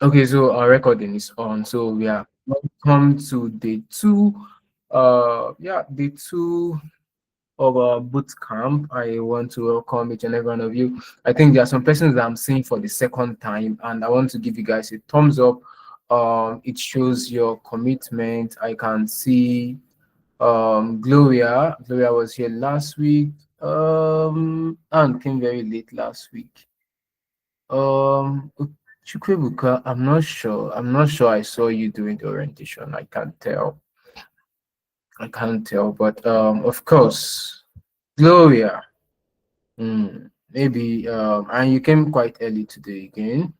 Okay, so our recording is on. So we are welcome to day two. Yeah, day two of our boot camp. I want to welcome each and every one of you. I think there are some persons that I'm seeing for the second time, and I want to give you guys a thumbs up. It shows your commitment. I can see Gloria. Gloria was here last week. And came very late last week. Um, Chukwebuka, I'm not sure. I'm not sure I saw you during the orientation. I can't tell. I can't tell. But of course, Gloria. Maybe and you came quite early today again.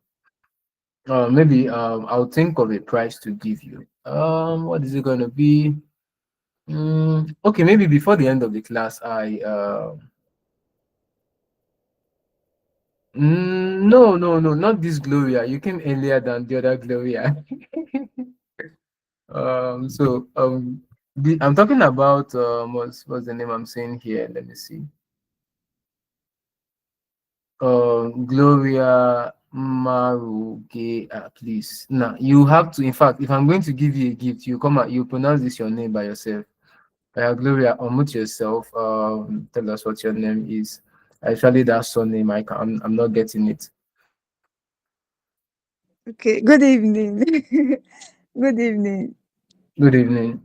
Maybe I'll think of a price to give you. What is it gonna be? Okay, maybe before the end of the class, no, not this Gloria. You came earlier than the other Gloria. I'm talking about what's the name I'm saying here? Let me see. Gloria Maruge, please. Now you have to. In fact, if I'm going to give you a gift, you come out. You pronounce this your name by yourself. Gloria, unmute yourself. Tell us what your name is. Actually, that surname, I'm not getting it. Okay, good evening. Good evening. Good evening.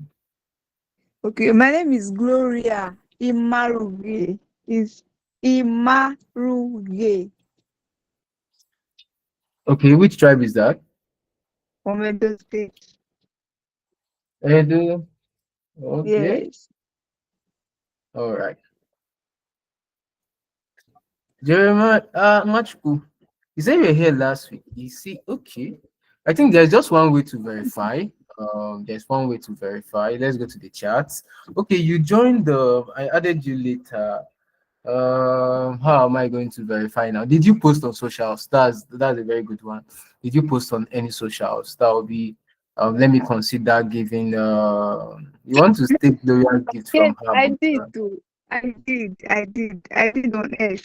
Okay, my name is Gloria Imaruge. Is Imaruge Okay, which tribe is that? from Edo State. Edo. Okay. Yes. All right. Jeremiah, Machku, you said you were here last week. You see, okay. I think there's just one way to verify. There's one way to verify. Let's go to the charts. Okay, you joined I added you later. How am I going to verify now? Did you post on socials? That's a very good one. Did you post on any socials? That will be. Let me consider giving. You want to take Gloria's gift Yes, from her, I but, did too. I did on S.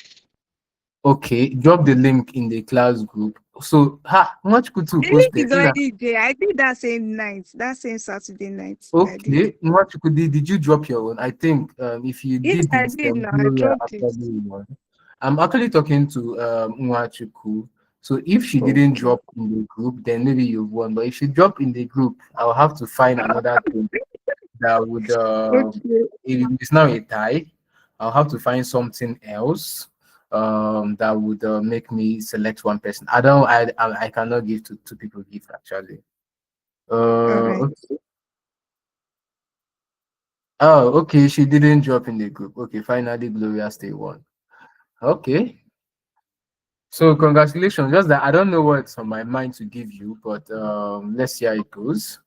okay, drop the link in the class group. So, much good to The link post is it. already there. I did that same night, that same Saturday night. I did. Okay, Nwachukwu, did you drop your own? I think if you Yes, did I it, did then now. I Gloria dropped it. actually won. I'm actually talking to Nwachukwu. So if she didn't Okay. drop in the group, then maybe you won. But if she dropped in the group, I'll have to find another thing that would Okay. it's now a tie. I'll have to find something else that would make me select one person. I cannot give to two people gift actually. All right. Okay. Oh, okay. She didn't drop in the group. Okay, finally, Gloria stay one. Okay. So congratulations. Just that I don't know what's on my mind to give you, but let's see how it goes.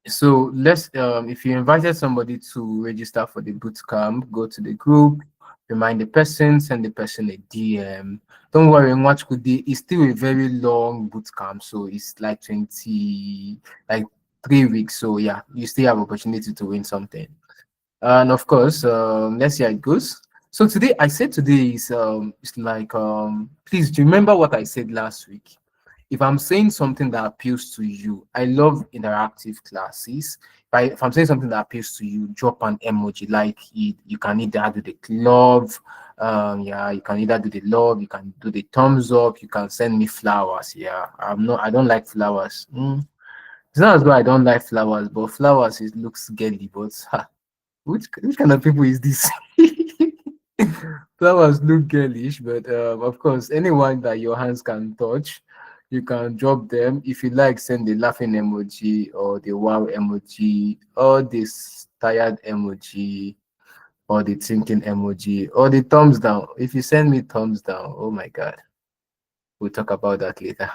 So let's if you invited somebody to register for the boot camp, go to the group, remind the person, send the person a DM. Don't worry, Watch Good Day is still a very long boot camp, so it's like 3 weeks. So yeah, you still have opportunity to win something. And of course, let's see how it goes. So today, I said today is it's like please do you remember what I said last week? If I'm saying something that appeals to you, I love interactive classes. If I'm saying something that appeals to you, drop an emoji. Like you can either do the love, yeah, you can either do the love, you can do the thumbs up, you can send me flowers. Yeah, I don't like flowers. It's not as though I don't like flowers, but flowers it looks girly, but which kind of people is this? Flowers look girlish, but of course, anyone that your hands can touch, you can drop them. If you like, send the laughing emoji or the wow emoji or this tired emoji or the thinking emoji or the thumbs down. If you send me thumbs down, oh my god, we'll talk about that later.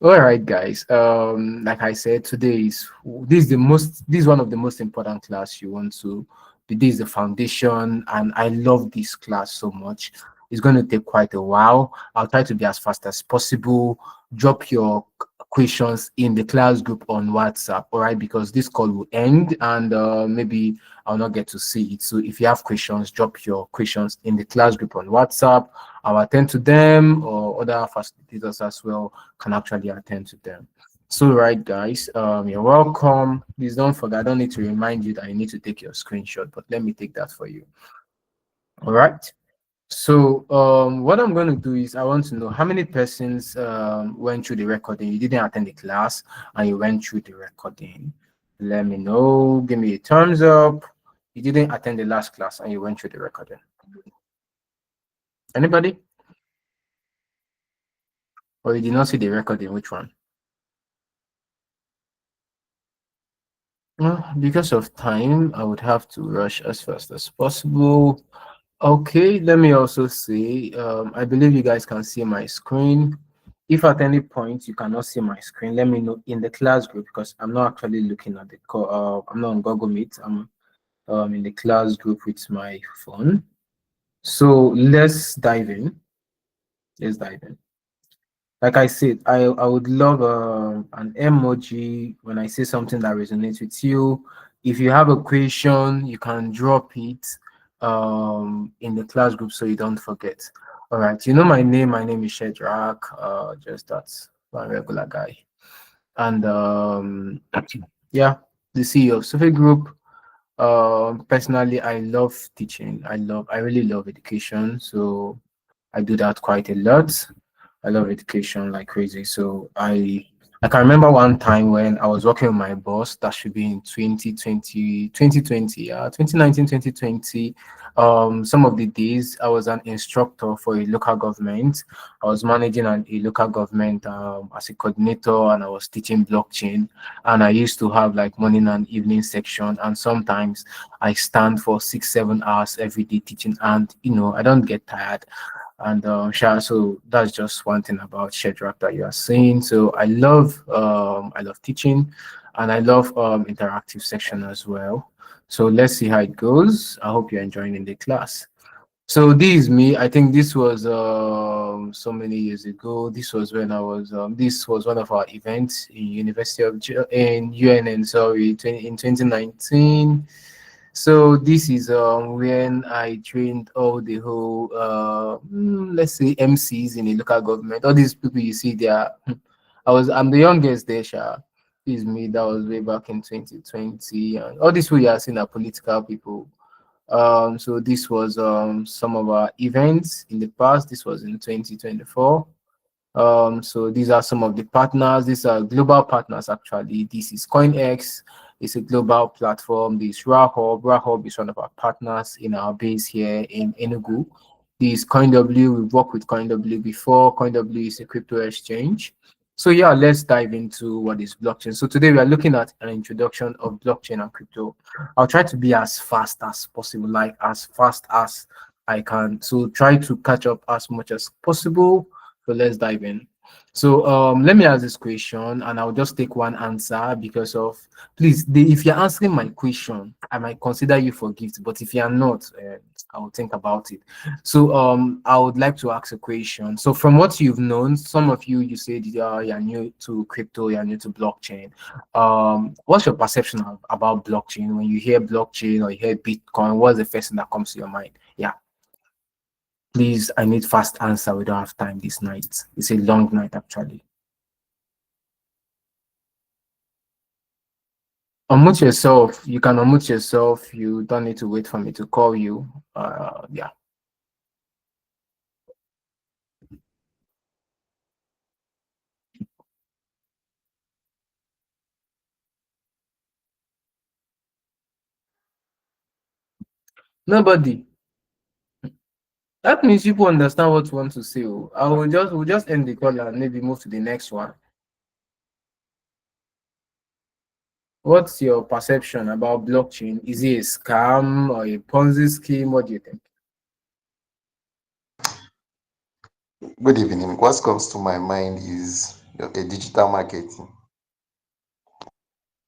All right, guys. Like I said, this is one of the most important class you want to. This is the foundation, and I love this class so much. It's going to take quite a while. I'll try to be as fast as possible. Drop your questions in the class group on WhatsApp, all right? Because this call will end and maybe I'll not get to see it. So if you have questions, drop your questions in the class group on WhatsApp. I'll attend to them, or other facilitators as well can actually attend to them. So, right, guys, you're welcome. Please don't forget, I don't need to remind you that you need to take your screenshot, but let me take that for you. All right. So, what I'm going to do is I want to know how many persons went through the recording. You didn't attend the class and you went through the recording. Let me know. Give me a thumbs up. You didn't attend the last class and you went through the recording. Anybody? Or you did not see the recording? Which one? Well, because of time, I would have to rush as fast as possible. Okay, let me also say, I believe you guys can see my screen. If at any point you cannot see my screen, let me know in the class group, because I'm not actually looking at the call. I'm not on Google Meet. I'm in the class group with my phone. So let's dive in. Let's dive in. Like I said, I would love an emoji when I say something that resonates with you. If you have a question, you can drop it in the class group so you don't forget. All right, you know my name. My name is Shedrack. Just that's one regular guy. And yeah, the CEO of Sofe Group. Personally, I love teaching. I really love education. So I do that quite a lot. I love education like crazy. So I can remember one time when I was working with my boss, that should be in 2020, yeah, 2019, 2020. Some of the days I was an instructor for a local government. I was managing a local government as a coordinator, and I was teaching blockchain. And I used to have like morning and evening section, and sometimes I stand for 6, 7 hours every day teaching, and I don't get tired. And so that's just one thing about Shedrack that you are saying. So I love teaching, and I love interactive section as well. So let's see how it goes. I hope you're enjoying in the class. So this is me. I think this was so many years ago. This was when I was this was one of our events in in UNN, sorry, in 2019. So this is when I trained all the whole let's say MCs in the local government. All these people you see there, I'm the youngest there, Sha. This is me. That was way back in 2020, and all these people you are seeing are political people. So this was some of our events in the past. This was in 2024. So these are some of the partners. These are global partners actually. This is CoinX. It's a global platform. This Rahub. Rahub is one of our partners in our base here in Enugu. This CoinW. We've worked with CoinW before. CoinW is a crypto exchange. So yeah, let's dive into what is blockchain. So today we are looking at an introduction of blockchain and crypto. I'll try to be as fast as possible, like as fast as I can. So try to catch up as much as possible. So let's dive in. So let me ask this question, and I'll just take one answer because of, please, if you're answering my question, I might consider you for gift, but if you're not, I'll think about it. So I would like to ask a question. So from what you've known, some of you said you're new to crypto, you're new to blockchain. What's your perception about blockchain? When you hear blockchain or you hear Bitcoin, what's the first thing that comes to your mind? Yeah. Please, I need fast answer. We don't have time this night. It's a long night, actually. Unmute yourself. You can unmute yourself. You don't need to wait for me to call you. Yeah. Nobody. That means people understand what you want to say. Oh. We'll just end the call and maybe move to the next one. What's your perception about blockchain? Is it a scam or a Ponzi scheme? What do you think? Good evening. What comes to my mind is a digital marketing.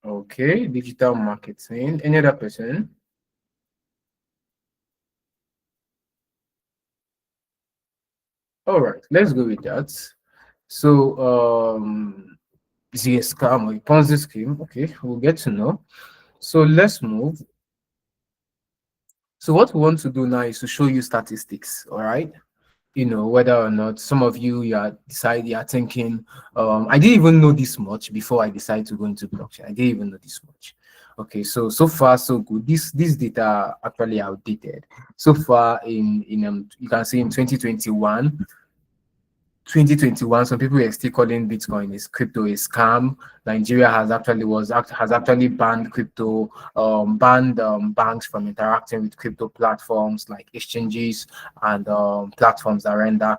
Okay, digital marketing. Any other person? All right, let's go with that. So Is it a scam or a Ponzi scheme? Okay, we'll get to know. So let's move. So what we want to do now is to show you statistics, all right? Whether or not some of you are thinking, I didn't even know this much before I decided to go into blockchain. I didn't even know this much. Okay, so far so good. This data are actually outdated. So far in you can see in 2021, some people are still calling Bitcoin is crypto a scam. Nigeria has actually banned crypto, banned banks from interacting with crypto platforms like exchanges and platforms that render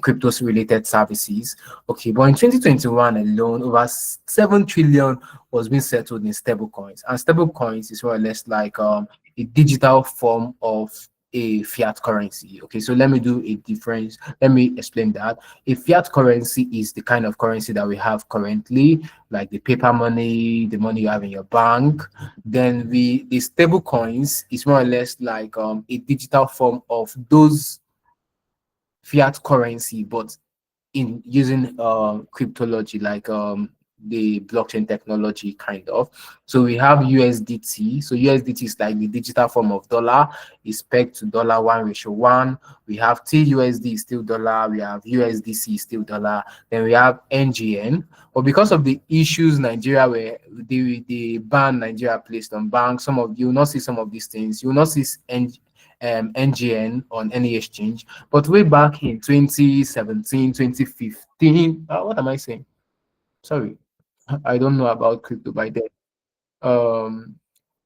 cryptos related services. Okay, but in 2021 alone, over 7 trillion was being settled in stable coins, and stable coins is more or less like a digital form of a fiat currency. Okay, so let me do a difference. Let me explain that. A fiat currency is the kind of currency that we have currently, like the paper money, the money you have in your bank. Then the stable coins is more or less like a digital form of those fiat currency, but in using cryptology, like the blockchain technology kind of. So we have USDT. So USDT is like the digital form of dollar, is pegged to dollar 1:1. We have TUSD is still dollar. We have USDC is still dollar. Then we have NGN. But because of the issues Nigeria where the ban Nigeria placed on banks, some of you will not see some of these things. You will not see NGN on any exchange. But way back in 2017, 2015, what am I saying? Sorry, I don't know about crypto by then. Um,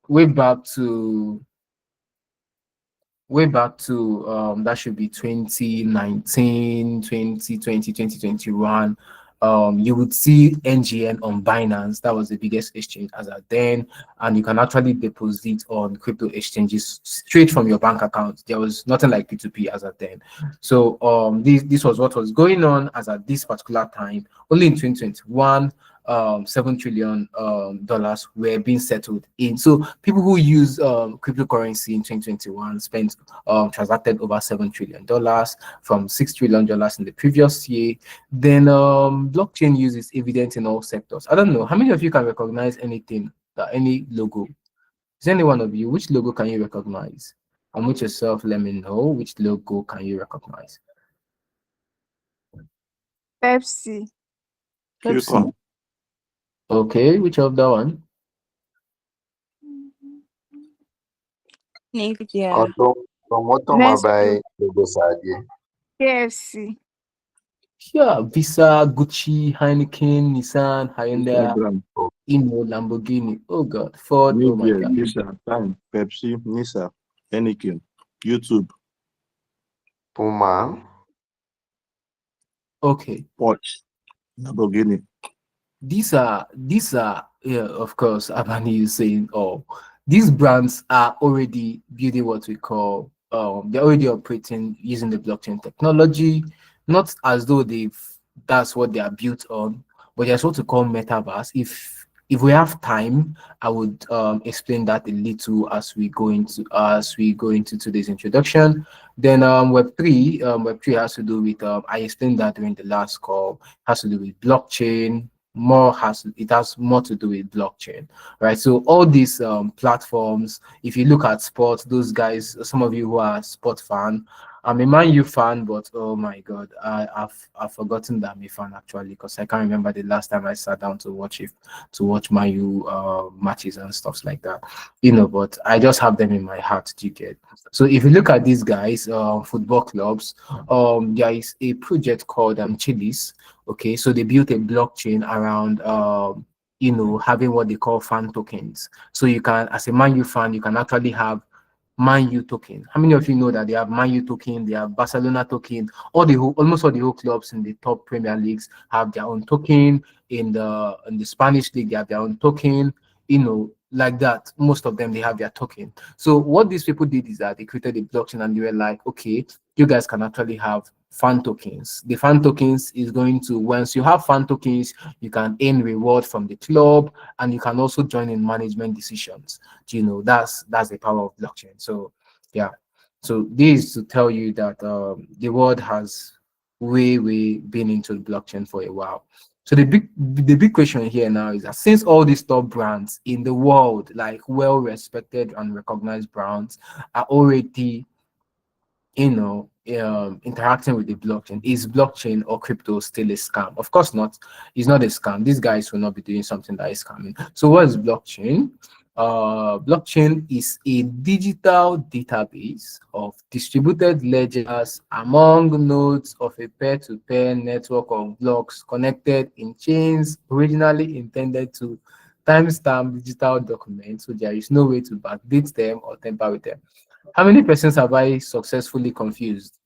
way back to that should be 2019, 2020, 2021. You would see NGN on Binance. That was the biggest exchange as at then, and you can actually deposit on crypto exchanges straight from your bank account. There was nothing like P2P as at then. So this was what was going on as at this particular time. Only in 2021, 7 trillion dollars were being settled in. So people who use cryptocurrency in 2021 spent transacted over $7 trillion from $6 trillion in the previous year. Then blockchain use is evident in all sectors. I don't know how many of you can recognize anything, any logo. Is any one of you? Which logo can you recognize? Unmute yourself. Let me know which logo can you recognize. Pepsi. Pepsi. Okay, which of that one? Nvidia. From automobile logos are there? KFC. Yeah, Visa, Gucci, Heineken, Nissan, Hyundai, Imo, Lamborghini. Oh God, Ford. Oh my God. Visa, Time, Pepsi, Nisa, Heineken, YouTube, Puma. Okay. Porsche, Lamborghini. These are yeah, of course, Abani is saying, oh, these brands are already building what we call they're already operating using the blockchain technology, not as though that's what they are built on, but there's what we call metaverse. If we have time, I would explain that a little as we go into today's introduction. Then Web3 has to do with I explained that during the last call, has to do with blockchain, it has more to do with blockchain, right? So all these platforms, if you look at sports, those guys, some of you who are sport fan, I'm a Man U fan, but oh my God, I've forgotten that I'm a fan actually, because I can't remember the last time I sat down to watch Man U matches and stuff like that, but I just have them in my heart. Do you get? So if you look at these guys, football clubs, there is a project called Chili's. Okay, so they built a blockchain around having what they call fan tokens. So you can, as a Man U fan, you can actually have Man U token. How many of you know that they have Man U token, they have Barcelona token, almost all the whole clubs in the top Premier Leagues have their own token. In the Spanish league, they have their own token, like that. Most of them they have their token. So what these people did is that they created a blockchain and they were like, okay, you guys can actually have fan tokens. The fan tokens is going to, once you have fan tokens, you can earn reward from the club, and you can also join in management decisions. That's the power of blockchain. So yeah, so this is to tell you that the world has way been into blockchain for a while. So the big question here now is that since all these top brands in the world, like well respected and recognized brands, are already interacting with the blockchain, is blockchain or crypto still a scam? Of course not. It's not a scam. These guys will not be doing something that is scamming. So what is blockchain? Blockchain is a digital database of distributed ledgers among nodes of a peer-to-peer network of blocks connected in chains originally intended to timestamp digital documents, so there is no way to backdate them or tamper with them. How many persons have I successfully confused?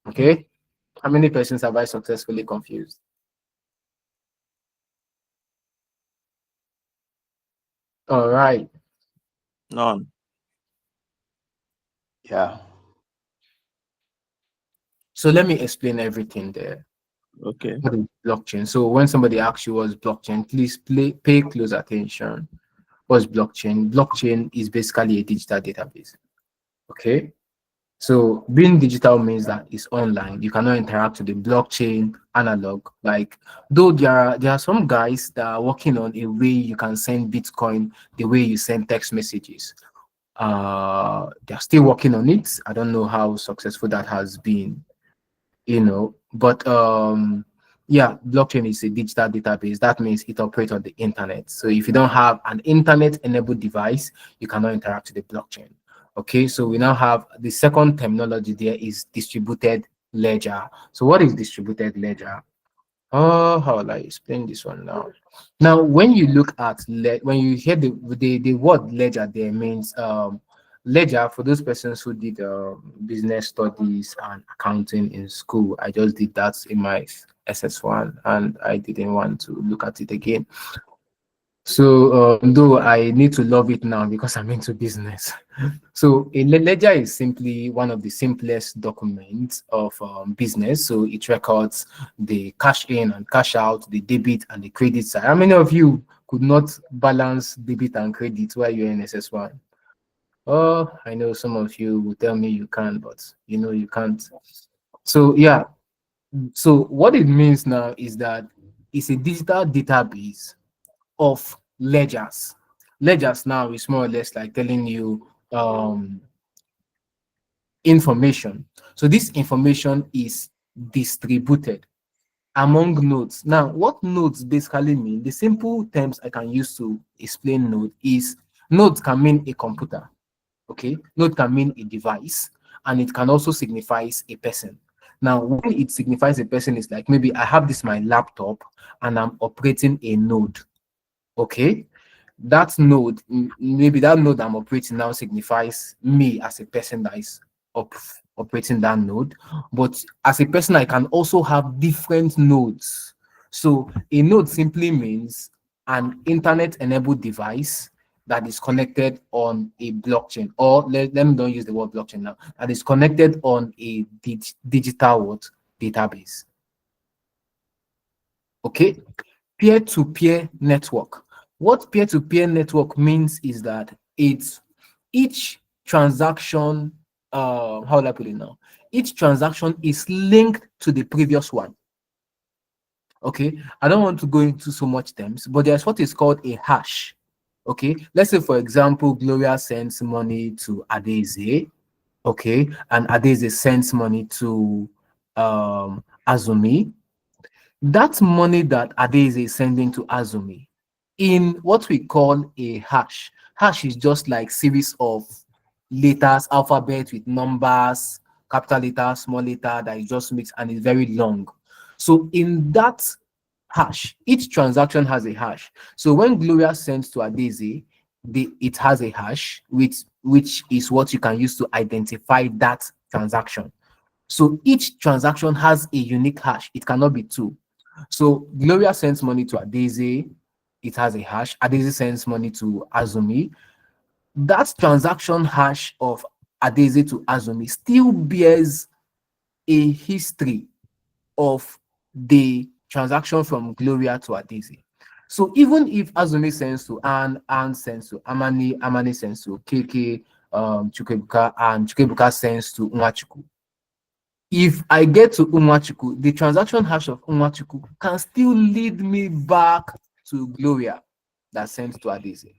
Okay. How many persons have I successfully confused? All right. None. Yeah. So let me explain everything there. Okay. What is blockchain? So when somebody asks you what's blockchain, please pay close attention. What's blockchain? Blockchain is basically a digital database. Okay. So being digital means that it's online. You cannot interact with the blockchain analog. Like though there are some guys that are working on a way you can send Bitcoin the way you send text messages. They're still working on it. I don't know how successful that has been, but yeah, blockchain is a digital database. That means it operates on the internet. So if you don't have an internet enabled device, you cannot interact with the blockchain. Okay, so we now have the second terminology there is distributed ledger. So what is distributed ledger? Oh, how will I explain this one now? Now, when you look at when you hear the word ledger, there means ledger for those persons who did business studies and accounting in school. I just did that in my SS1, and I didn't want to look at it again. So, though I need to love it now because I'm into business. So, a ledger is simply one of the simplest documents of business. So, it records the cash in and cash out, the debit and the credit side. How many of you could not balance debit and credit while you're in SS1? Oh, I know some of you will tell me you can, but you can't. So, yeah. So, what it means now is that it's a digital database of ledgers. Ledgers now is more or less like telling you information. So this information is distributed among nodes. Now, what nodes basically mean, the simple terms I can use to explain node is nodes can mean a computer. Okay, node can mean a device, and it can also signify a person. Now, when it signifies a person, is like maybe I have this my laptop and I'm operating a node. Okay, that node, maybe that node I'm operating now signifies me as a person that is operating that node. But as a person, I can also have different nodes. So a node simply means an internet-enabled device that is connected on a blockchain, or let me don't use the word blockchain now, that is connected on a digital database. Okay, peer-to-peer network. What peer-to-peer network means is that it's each transaction, how will I put it now? Each transaction is linked to the previous one. Okay, I don't want to go into so much terms, but there's what is called a hash. Okay, let's say for example, Gloria sends money to Adeze. Okay, and Adeze sends money to Azumi. That money that Adeze is sending to Azumi in what we call a hash. Hash is just like series of letters, alphabet with numbers, capital letter, small letter that is just mixed and is very long. So in that hash, each transaction has a hash. So when Gloria sends to Adeze, it has a hash, which is what you can use to identify that transaction. So each transaction has a unique hash. It cannot be two. So Gloria sends money to Adeze, it has a hash. Adeze sends money to Azumi. That transaction hash of Adeze to Azumi still bears a history of the transaction from Gloria to Adeze. So even if Azumi sends to Anne sends to Amani, Amani sends to KK, Chukebuka, and Chukebuka sends to Nwachukwu, If I get to Umwachuku, the transaction hash of Umwachuku can still lead me back to Gloria that sent to Adese.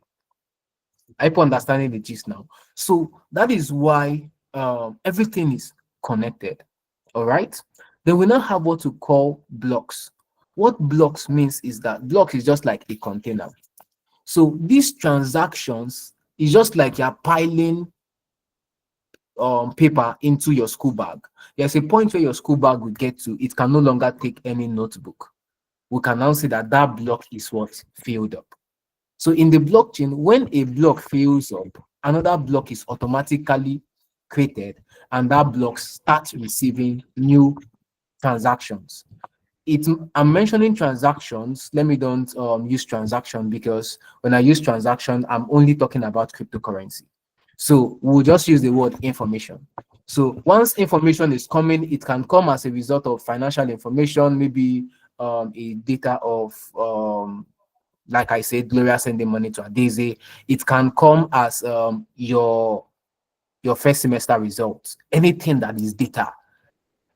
I hope understanding the gist now. So that is why everything is connected. All right. Then we now have what to call blocks. What blocks means is that block is just like a container. So these transactions is just like you're piling paper into your school bag. There's a point where your school bag will get to, it can no longer take any notebook. We can now say that that block is what filled up. So in the blockchain, when a block fills up, another block is automatically created, and that block starts receiving new transactions. I'm mentioning transactions. Let me don't use transaction, because when I use transaction, I'm only talking about cryptocurrency. So we'll just use the word information. So once information is coming, it can come as a result of financial information, maybe a data of like I said, Gloria sending money to Adese. It can come as your first semester results, anything that is data.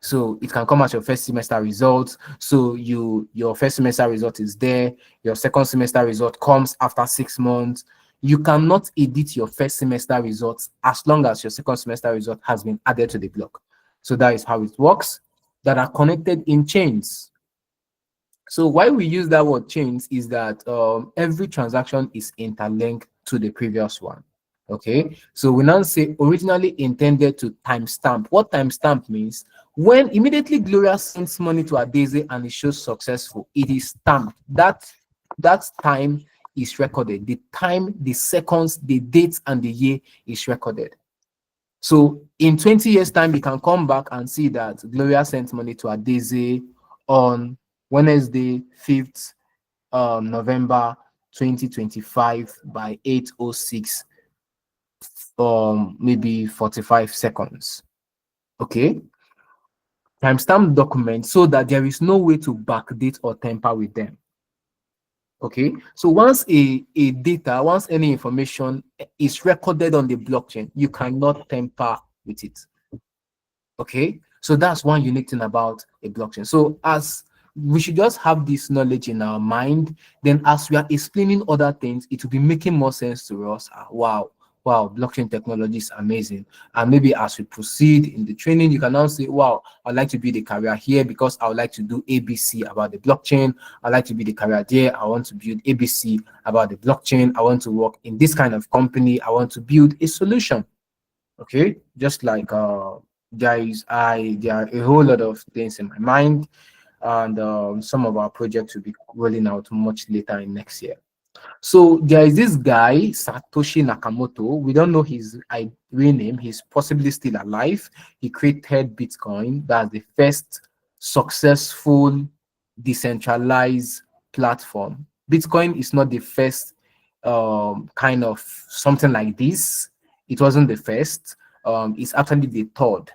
So it can come as your first semester results. So your first semester result is there. Your second semester result comes after 6 months. You cannot edit your first semester results as long as your second semester result has been added to the block. So that is how it works, that are connected in chains. So why we use that word chains is that every transaction is interlinked to the previous one. Okay, so we now say originally intended to timestamp. What timestamp means, when immediately Gloria sends money to Adese and it shows successful, it is stamped. That time is recorded. The time, the seconds, the dates, and the year is recorded. So in 20 years' time, you can come back and see that Gloria sent money to Adese on Wednesday, 5th November 2025 by 8:06, maybe 45 seconds. Okay. Timestamp documents so that there is no way to backdate or tamper with them. Okay. So once once any information is recorded on the blockchain, you cannot tamper with it. Okay. So that's one unique thing about a blockchain. So as we should just have this knowledge in our mind, then as we are explaining other things, it will be making more sense to us. Wow, blockchain technology is amazing. And maybe as we proceed in the training, you can now say, wow, I'd like to build a career here because I would like to do ABC about the blockchain. I'd like to build a career there. I want to build ABC about the blockchain. I want to work in this kind of company. I want to build a solution. Okay, just like there are a whole lot of things in my mind, and some of our projects will be rolling out much later in next year. So there is this guy, Satoshi Nakamoto. We don't know his real name. He's possibly still alive. He created Bitcoin. That's the first successful decentralized platform. Bitcoin is not the first kind of something like this. It wasn't the first. It's actually the third.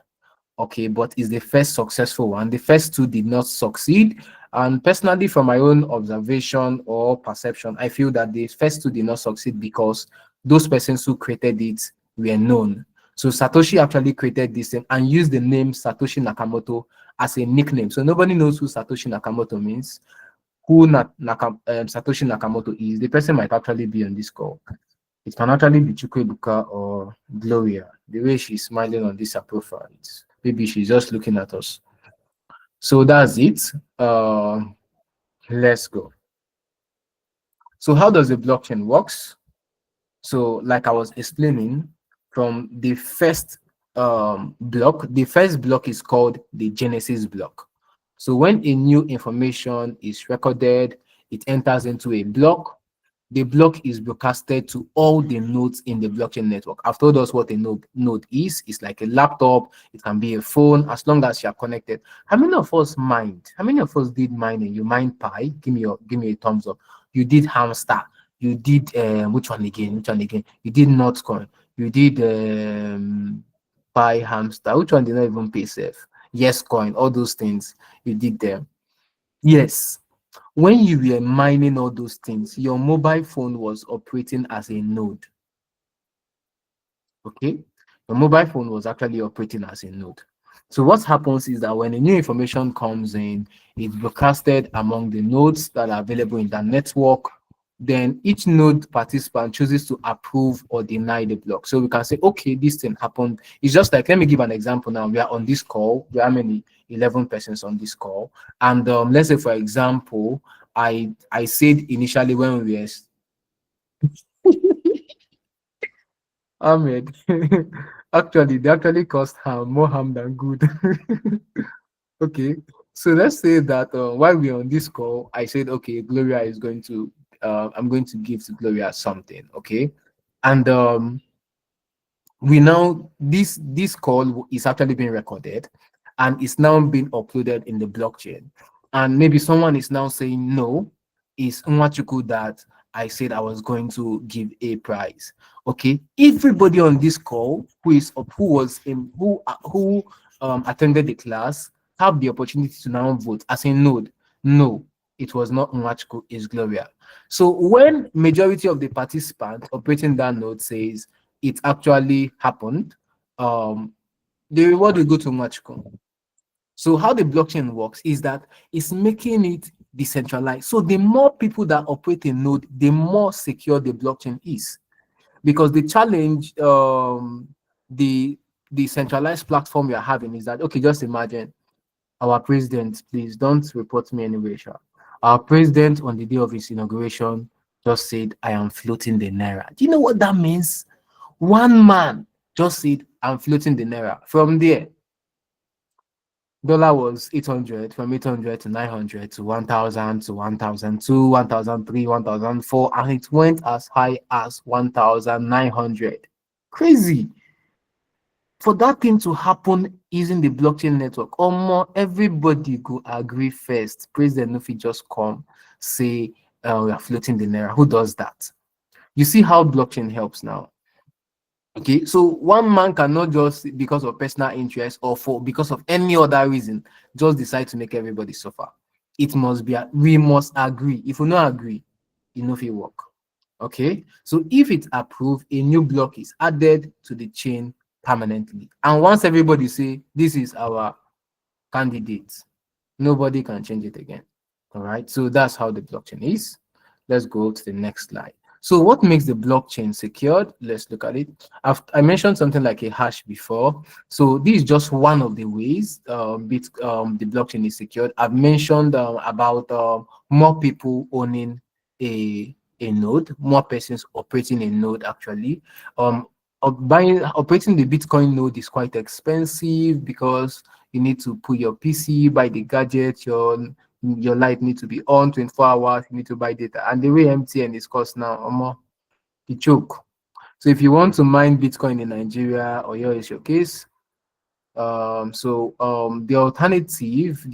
Okay, but it's the first successful one. The first two did not succeed. And personally, from my own observation or perception, I feel that the first two did not succeed because those persons who created it were known. So Satoshi actually created this and used the name Satoshi Nakamoto as a nickname. So nobody knows who Satoshi Nakamoto means. Who Satoshi Nakamoto is. The person might actually be on this call. It can actually be Chukwebuka or Gloria. The way she's smiling on this profile, maybe she's just looking at us. So that's it. Let's go. So how does the blockchain works? So like I was explaining, from the first block, the first block is called the Genesis block. So when a new information is recorded, it enters into a block. The block is broadcasted to all the nodes in the blockchain network. I've told us what a node is. It's like a laptop. It can be a phone, as long as you're connected. How many of us mined? How many of us did mining? You mined Pi? Give me a thumbs up. You did Hamster. You did which one again? Which one again? You did Notcoin. You did Pi Hamster. Which one did not even pay safe? Yes, coin. All those things you did them. Yes. When you were mining all those things, your mobile phone was operating as a node. Okay? Your mobile phone was actually operating as a node. So what happens is that when a new information comes in, it's broadcasted among the nodes that are available in that network. Then each node participant chooses to approve or deny the block. So we can say, okay, this thing happened. It's just like, let me give an example now. We are on this call. There are many 11 persons on this call. And let's say, for example, I said initially when we were Ahmed, actually, they actually caused harm, more harm than good. Okay, so let's say that while we're on this call, I said, okay, Gloria is going to, I'm going to give to Gloria something, okay? And we now, this call is actually being recorded and it's now being uploaded in the blockchain. And maybe someone is now saying, no, it's Nwachuku that I said I was going to give a prize. Okay, everybody on this call who was in who attended the class have the opportunity to now vote as a node. No, it was not Nwachuku, it's Gloria. So when majority of the participants operating that node says it actually happened, the reward will go to Nwachuku. So how the blockchain works is that it's making it decentralized. So the more people that operate a node, the more secure the blockchain is. Because the challenge, the centralized platform we are having is that, okay, just imagine our president, please don't report me anywhere, sure. Our president on the day of his inauguration just said, I am floating the naira. Do you know what that means? One man just said, I'm floating the naira. From there, dollar was 800, from 800 to 900 to 1000 to 1002, 1003, 1004, and it went as high as 1900. Crazy. For that thing to happen using the blockchain network, almost everybody go agree first. President Nufi just come say we are floating the naira. Who does that? You see how blockchain helps now. Okay, so one man cannot just because of personal interest or for because of any other reason just decide to make everybody suffer. It must be we must agree. If we not agree, it no fit work. Okay, so if it's approved, a new block is added to the chain permanently. And once everybody say this is our candidate, nobody can change it again. All right, so that's how the blockchain is. Let's go to the next slide. So what makes the blockchain secured? Let's look at it. I mentioned something like a hash before. So this is just one of the ways the blockchain is secured. I've mentioned about more people owning a node, more persons operating a node actually. Operating the Bitcoin node is quite expensive because you need to put your PC, buy the gadget, your light need to be on 24 hours, you need to buy data. And the way MTN is cost now, the choke. So if you want to mine Bitcoin in Nigeria, or here is your case. The alternative,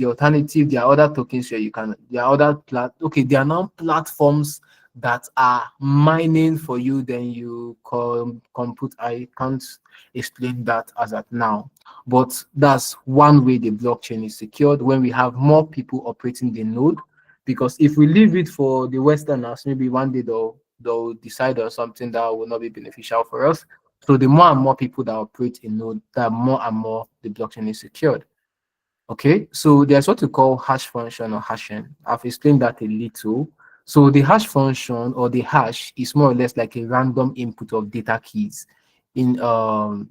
there are other tokens where you can, there are other there are now platforms that are mining for you, then you compute. I can't explain that as at now, but that's one way the blockchain is secured when we have more people operating the node. Because if we leave it for the Westerners, maybe one day they'll decide on something that will not be beneficial for us. So the more and more people that operate in node, that more and more the blockchain is secured. Okay, so there's what we call hash function or hashing. I've explained that a little. So the hash function or the hash is more or less like a random input of data keys. In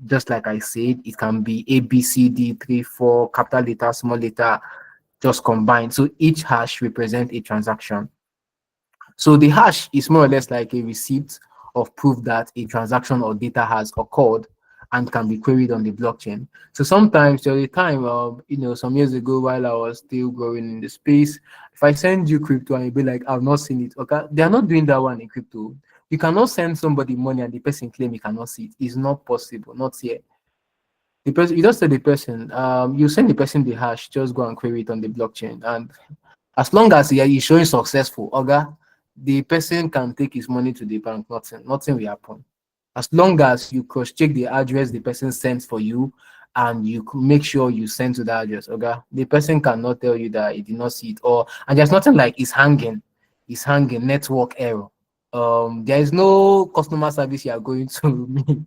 just like I said, it can be A, B, C, D, 3, 4, capital letter, small letter, just combined. So each hash represents a transaction. So the hash is more or less like a receipt of proof that a transaction or data has occurred and can be queried on the blockchain. So sometimes there was a time, some years ago while I was still growing in the space, if I send you crypto and you be like, I've not seen it, okay, they are not doing that one in crypto. You cannot send somebody money and the person claim he cannot see it. It's not possible, not yet. The person, you just tell the person, you send the person the hash, just go and query it on the blockchain. And as long as he is showing successful, okay, the person can take his money to the bank, nothing will happen. As long as you cross-check the address the person sends for you and you make sure you send to that address, okay, the person cannot tell you that he did not see it, and there's nothing like it's hanging, network error. There is no customer service you are going to meet.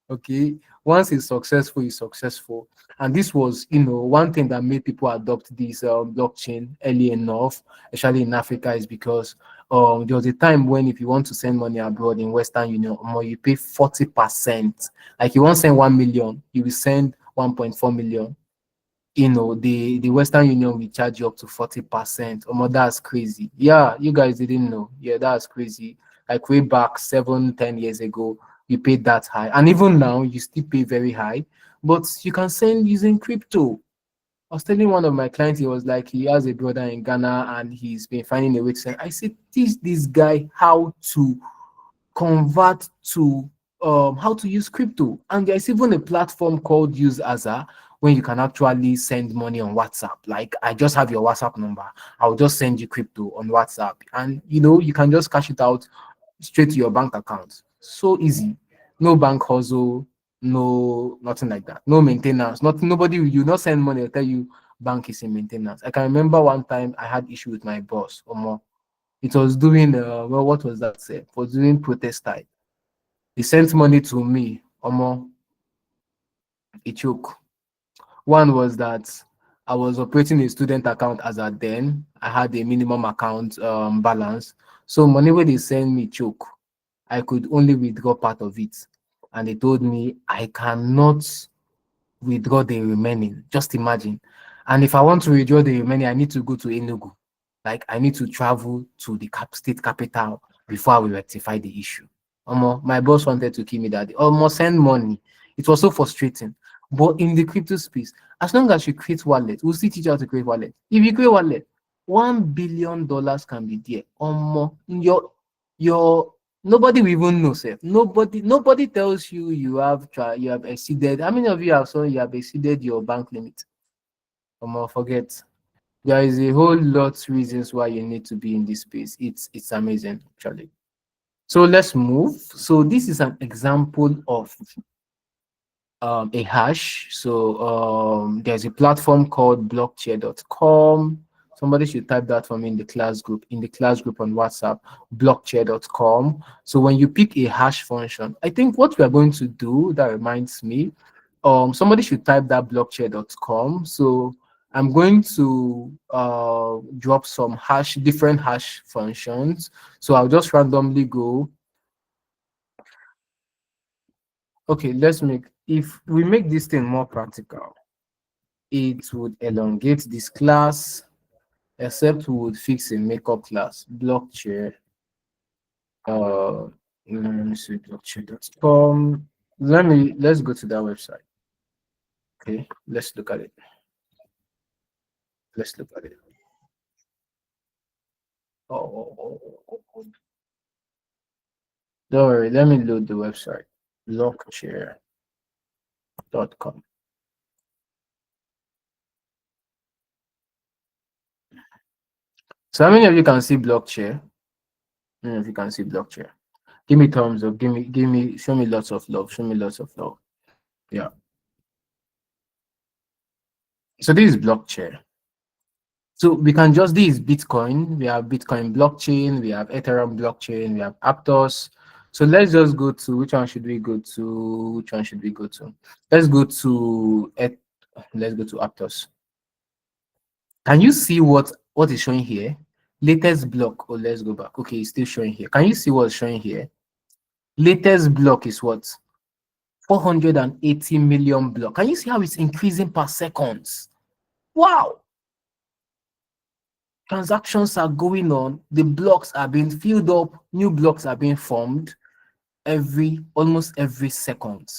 Okay, Once it's successful, it's successful. And this was, one thing that made people adopt this blockchain early enough, especially in Africa, is because there was a time when if you want to send money abroad in Western Union, you pay 40%. Like you want to send 1 million, you will send 1.4 million. The Western Union will charge you up to 40%. That's crazy. Yeah, you guys didn't know. Yeah, that's crazy. Like way back 7, 10 years ago, you paid that high. And even now, you still pay very high. But you can send using crypto. I was telling one of my clients, he was like, he has a brother in Ghana and he's been finding a way to send. I said, teach this guy how to convert to how to use crypto. And there's even a platform called Use Aza when you can actually send money on WhatsApp. Like I just have your WhatsApp number. I'll just send you crypto on WhatsApp. And you can just cash it out straight to your bank account. So easy. No bank hustle, no nothing like that. No maintenance. Nobody will you not send money, will tell you bank is in maintenance. I can remember one time I had issue with my boss, Omo. It was doing what was that say? It was doing protest time. He sent money to me, Omo. It choke. One was that I was operating a student account as at then. I had a minimum account balance. So money where they send me choke, I could only withdraw part of it. And they told me I cannot withdraw the remaining. Just imagine. And if I want to withdraw the remaining, I need to go to Enugu. Like I need to travel to the state capital before I will rectify the issue. My boss wanted to kill me that day. Almost send money. It was so frustrating. But in the crypto space, as long as you create wallet, we'll still teach you how to create wallet. If you create wallet, $1 billion can be there. Your nobody will even know, sir. Nobody tells you you have exceeded. How many of you have you have exceeded your bank limit? Forget. There is a whole lot reasons why you need to be in this space. It's amazing, actually. So let's move. So this is an example of a hash. So there's a platform called blockchain.com. Somebody should type that for me in the class group on WhatsApp, blockchain.com. So when you pick a hash function, I think what we are going to do, that reminds me, somebody should type that blockchain.com. So I'm going to drop some different hash functions. So I'll just randomly go. Okay, if we make this thing more practical, it would elongate this class, except we would fix a makeup class, blockchain. Let me see, blockchain.com. Let's go to that website. Okay, let's look at it. Oh. Don't worry, let me load the website. Blockchain.com. So how many of you can see blockchain? How many of you can see blockchain? Give me thumbs up. Show me lots of love. Yeah. So this is blockchain. So we can this is Bitcoin. We have Bitcoin blockchain. We have Ethereum blockchain. We have Aptos. So let's just go to which one should we go to? Let's go to Aptos. Can you see what is showing here? Latest block. Oh, let's go back. Okay, it's still showing here. Can you see what's showing here? Latest block is what? 480 million block. Can you see how it's increasing per seconds? Wow. Transactions are going on. The blocks are being filled up. New blocks are being formed almost every second.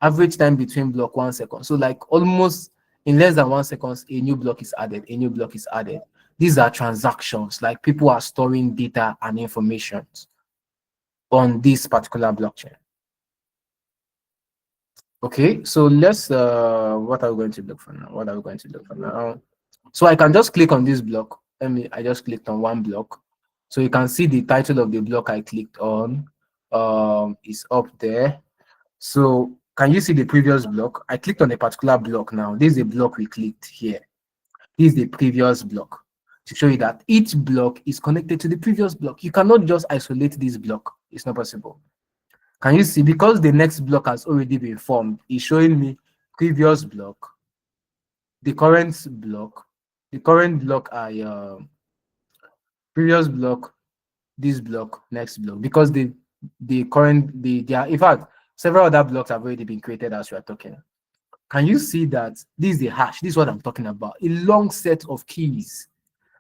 Average time between block 1 second. So like almost in less than 1 second, a new block is added. These are transactions. Like people are storing data and information on this particular blockchain. Okay, so let's what are we going to look for now? So I can just click on this block. I just clicked on one block. So you can see the title of the block I clicked on is up there. So can you see the previous block? I clicked on a particular block now. This is the block we clicked here. This is the previous block to show you that each block is connected to the previous block. You cannot just isolate this block. It's not possible. Can you see? Because the next block has already been formed, it's showing me previous block, the current block, previous block, this block, next block, because they are, in fact, several other blocks have already been created as we are talking. Can you see that this is the hash? This is what I'm talking about. A long set of keys.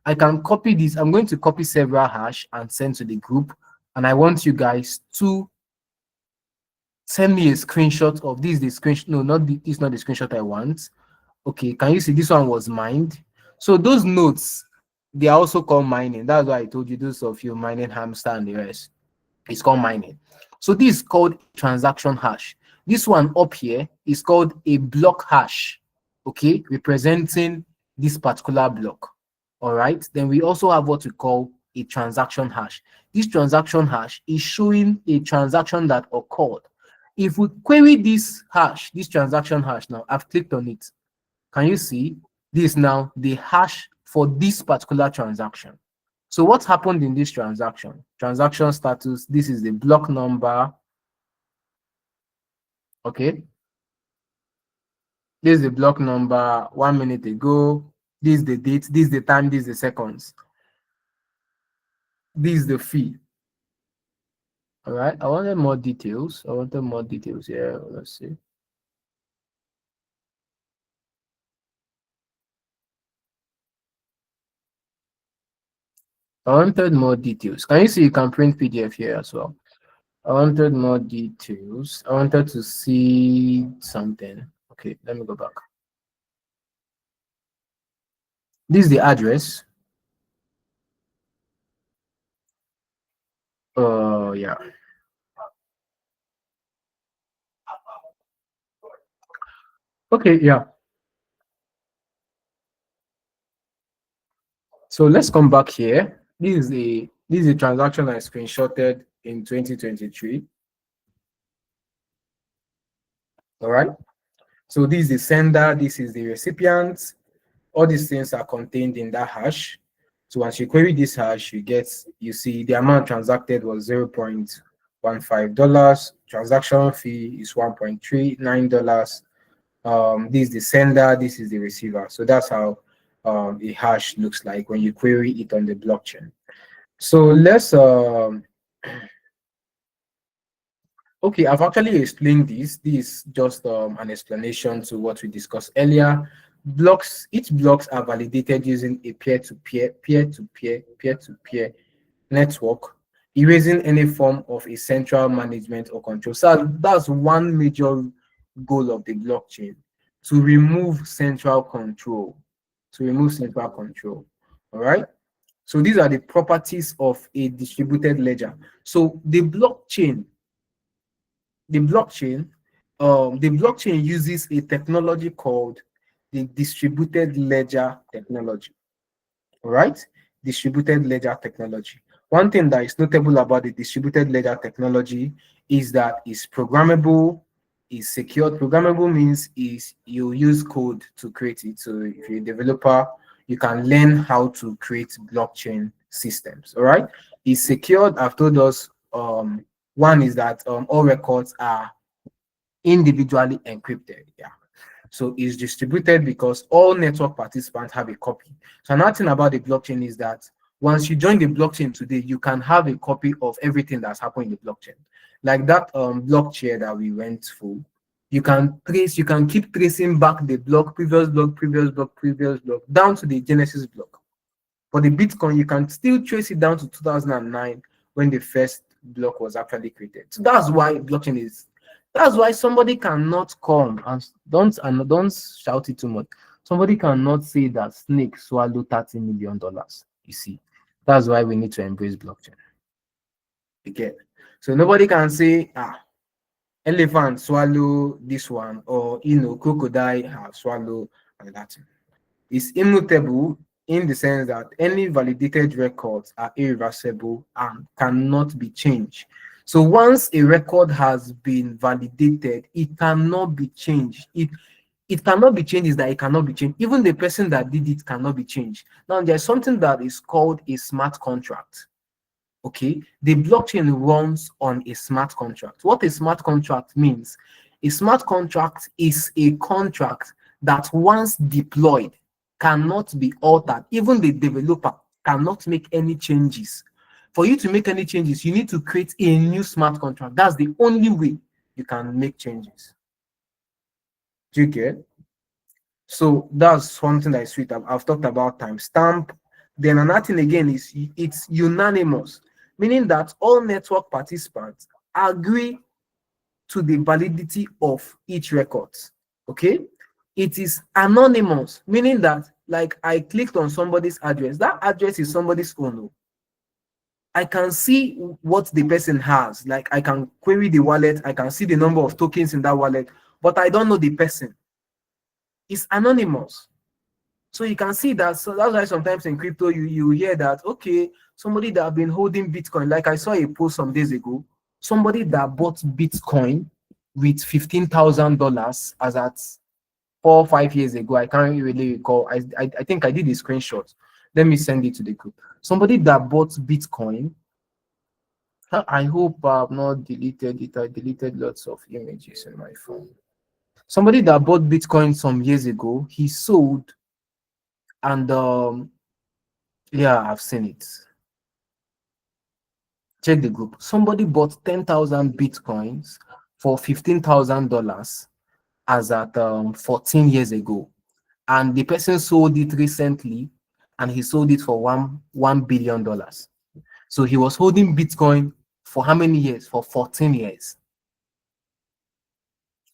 I can copy this. I'm going to copy several hash and send to the group. And I want you guys to send me a screenshot of this. The screenshot, no, this is not the screenshot I want. Okay, can you see this one was mined? So those nodes, they are also called mining. That's why I told you those of you mining hamster and the rest. It's called mining. So this is called transaction hash. This one up here is called a block hash, okay, representing this particular block. All right. Then we also have what we call a transaction hash. This transaction hash is showing a transaction that occurred. If we query this hash, this transaction hash now, I've clicked on it. Can you see this now? The hash for this particular transaction. So what happened in this transaction? Transaction status, this is the block number. Okay. This is the block number 1 minute ago. This is the date, this is the time, this is the seconds. This is the fee. All right. I wanted more details. Yeah, let's see. I wanted more details. Can you see you can print PDF here as well? I wanted more details. I wanted to see something. Okay, let me go back. This is the address. Yeah. Okay, yeah. So let's come back here. This is a transaction I screenshotted in 2023. All right. So this is the sender, this is the recipient. All these things are contained in that hash. So once you query this hash, you see the amount transacted was $0.15. Transaction fee is $1.39. This is the sender, this is the receiver. So that's how a hash looks like when you query it on the blockchain. So let's okay, I've actually explained this. This is just an explanation to what we discussed earlier. Each blocks are validated using a peer-to-peer network, erasing any form of a central management or control. So that's one major goal of the blockchain, to remove central control. All right. So these are the properties of a distributed ledger. So the blockchain uses a technology called the distributed ledger technology. All right, distributed ledger technology. One thing that is notable about the distributed ledger technology is that it's programmable, is secured. Programmable means is you use code to create it. So if you're a developer, you can learn how to create blockchain systems. All right, it's secured. I've told us one is that all records are individually encrypted. Yeah. So it's distributed because all network participants have a copy. So another thing about the blockchain is that once you join the blockchain today, you can have a copy of everything that's happened in the blockchain. Like that block chair that we went through, you can keep tracing back the block, previous block, down to the Genesis block. For the Bitcoin, you can still trace it down to 2009 when the first block was actually created. So that's why blockchain is. That's why somebody cannot come and don't shout it too much. Somebody cannot say that snake swallowed $30 million. You see, that's why we need to embrace blockchain. Okay, so nobody can say elephant swallow this one, or crocodile have swallowed that. It's immutable in the sense that any validated records are irreversible and cannot be changed. So once a record has been validated, it cannot be changed. It cannot be changed is that it cannot be changed. Even the person that did it cannot be changed. Now there's something that is called a smart contract. Okay, the blockchain runs on a smart contract. What a smart contract means, a smart contract is a contract that once deployed cannot be altered. Even the developer cannot make any changes. For you to make any changes, you need to create a new smart contract. That's the only way you can make changes. Do you get? So that's something that is sweet. I've talked about timestamp. Then another thing again is it's unanimous, meaning that all network participants agree to the validity of each record. Okay, it is anonymous, meaning that like I clicked on somebody's address, that address is somebody's own. I can see what the person has, like I can query the wallet, I can see the number of tokens in that wallet, but I don't know the person. It's anonymous. So you can see that. So that's why sometimes in crypto you hear that, okay, somebody that have been holding Bitcoin, like I saw a post some days ago, somebody that bought Bitcoin with $15,000 as at 4 or 5 years ago. I can't really recall. I think I did a screenshot. Let me send it to the group. Somebody that bought Bitcoin. I hope I've not deleted it. I deleted lots of images in my phone. Somebody that bought Bitcoin some years ago, he sold, and yeah, I've seen it. Check the group. Somebody bought 10,000 Bitcoins for $15,000 as at 14 years ago. And the person sold it recently, and he sold it for $1 billion. So he was holding Bitcoin for how many years? For 14 years.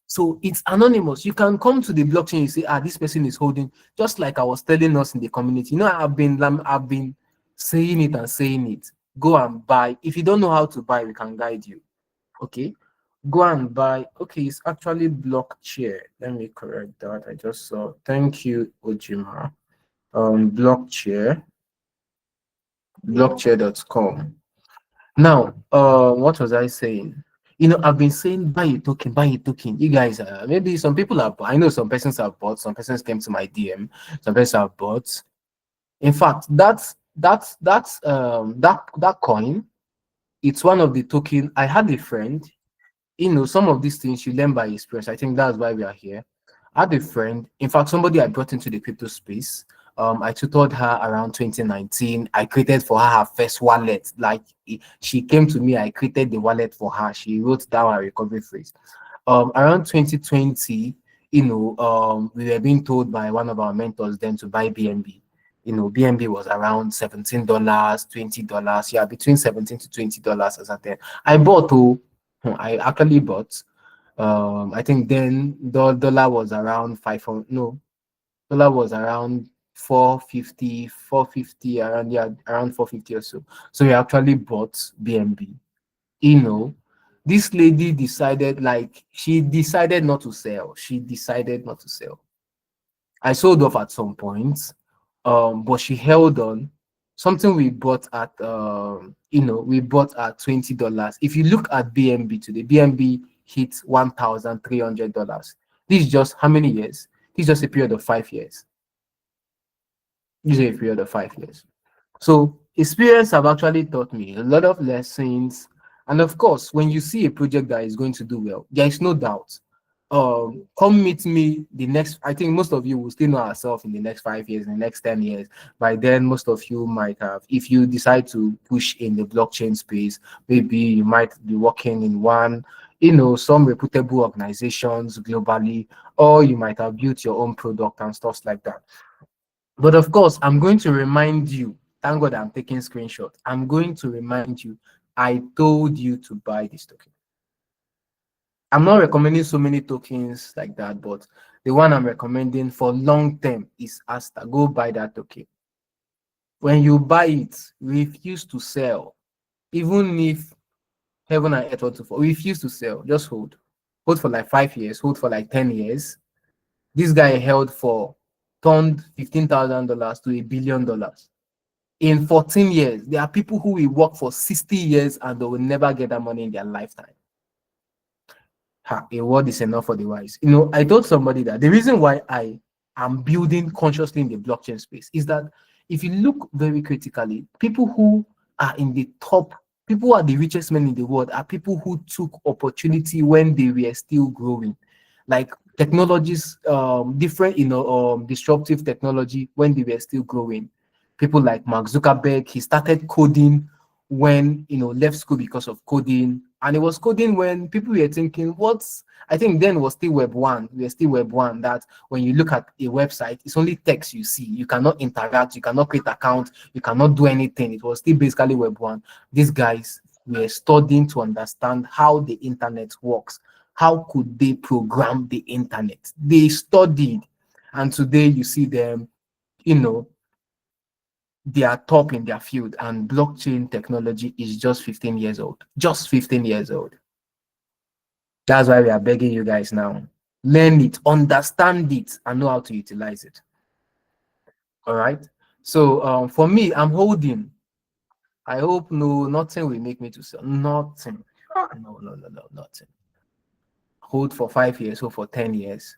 So it's anonymous. You can come to the blockchain, you say, this person is holding, just like I was telling us in the community. You know, I've been saying it and saying it. Go and buy. If you don't know how to buy, we can guide you. Okay. Go and buy. Okay, it's actually Blockchain. Let me correct that. I just saw. Thank you, Ojima. Blockchain. Blockchain.com. Now, what was I saying? You know, I've been saying buy a token, buy a token. You guys, maybe some people have. I know some persons have bought. Some persons came to my DM. Some persons have bought. In fact, that coin. It's one of the token. I had a friend. You know, some of these things you learn by experience. I think that's why we are here. I had a friend, in fact, somebody I brought into the crypto space. I tutored her around 2019. I created for her first wallet. Like she came to me, I created the wallet for her. She wrote down her recovery phrase. Around 2020, you know, we were being told by one of our mentors then to buy BNB. You know, BNB was around $17, $20. Yeah, between $17 to $20 as at then. I bought. I actually bought. I think then the dollar was around 500. No, dollar was around 450, around, yeah, around 450 or so. So we actually bought BNB. You know, this lady decided, like, she decided not to sell. She decided not to sell. I sold off at some point, but she held on. Something we bought at, you know, we bought at $20. If you look at BNB today, BNB hit $1,300. This is just how many years? This is just a period of 5 years. This is a period of 5 years. So experience have actually taught me a lot of lessons. And of course, when you see a project that is going to do well, there is no doubt. Come meet me the next. I think most of you will still know ourselves in the next 5 years, in the next 10 years. By then, most of you might have, if you decide to push in the blockchain space, maybe you might be working in one, you know, some reputable organizations globally, or you might have built your own product and stuff like that. But of course, I'm going to remind you, thank God I'm taking screenshot. I'm going to remind you, I told you to buy this token. I'm not recommending so many tokens like that, but the one I'm recommending for long term is Asta. Go buy that token. When you buy it, refuse to sell. Even if heaven and earth want to fall, refuse to sell. Just hold. Hold for like 5 years, hold for like 10 years. This guy held for, turned $15,000 to $1 billion. In 14 years, there are people who will work for 60 years and they will never get that money in their lifetime. A word is enough for the wise. You know, I told somebody that the reason why I am building consciously in the blockchain space is that if you look very critically, people who are in the top People who are the richest men in the world are people who took opportunity when they were still growing. Like technologies, different, disruptive technology when they were still growing. People like Mark Zuckerberg, he started coding when left school because of coding, and it was coding when people were thinking, what's I think then was still web one. We were still web one. That when you look at a website, it's only text you see. You cannot interact, you cannot create account, you cannot do anything. It was still basically web one. These guys were studying to understand how the internet works. How could they program the internet? They studied, and today you see them, you know, they are top in their field, and blockchain technology is just 15 years old. Just 15 years old. That's why we are begging you guys now. Learn it, understand it, and know how to utilize it. All right. So for me, I'm holding. I hope nothing will make me to sell. Nothing. No, nothing. Hold for 5 years, hold for 10 years,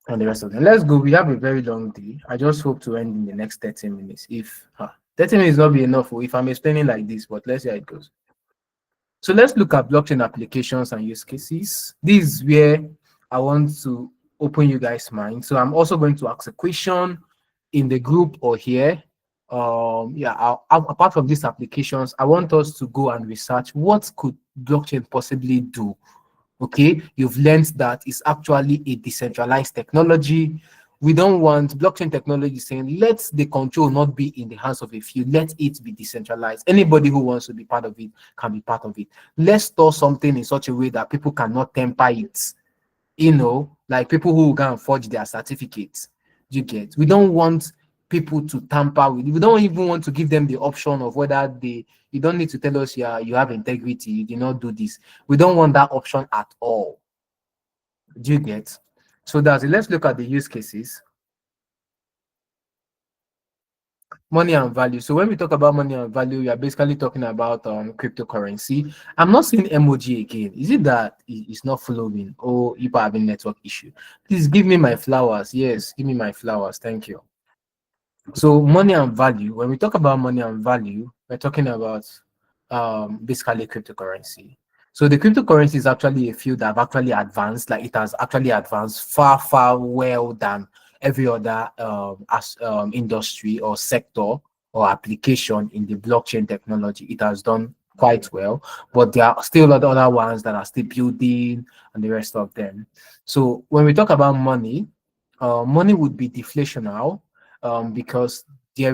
and the rest of them. Let's go. We have a very long day. I just hope to end in the next 30 minutes. If 30 minutes not be enough, if I'm explaining like this, but let's see how it goes. So let's look at blockchain applications and use cases. This is where I want to open you guys' mind. So I'm also going to ask a question in the group or here. Apart from these applications, I want us to go and research what could blockchain possibly do. Okay, you've learned that it's actually a decentralized technology. We don't want blockchain technology saying let the control not be in the hands of a few, let it be decentralized. Anybody who wants to be part of it can be part of it. Let's store something in such a way that people cannot tamper it, like people who can forge their certificates. You get? We don't want people to tamper with it. We don't even want to give them the option of whether you don't need to tell us you have integrity, you did not do this. We don't want that option at all. Do you get? So that's it. Let's look at the use cases. Money and value. So when we talk about money and value, we are basically talking about cryptocurrency. I'm not seeing emoji again. Is it that it's not flowing, or you are having network issue? Please give me my flowers. Yes, give me my flowers. Thank you. So money and value. When we talk about money and value, we're talking about basically cryptocurrency. So the cryptocurrency is actually a field that have actually advanced, like it has actually advanced far, far well than every other industry or sector or application in the blockchain technology. It has done quite well, but there are still a lot of other ones that are still building and the rest of them. So when we talk about money, money would be deflational, because there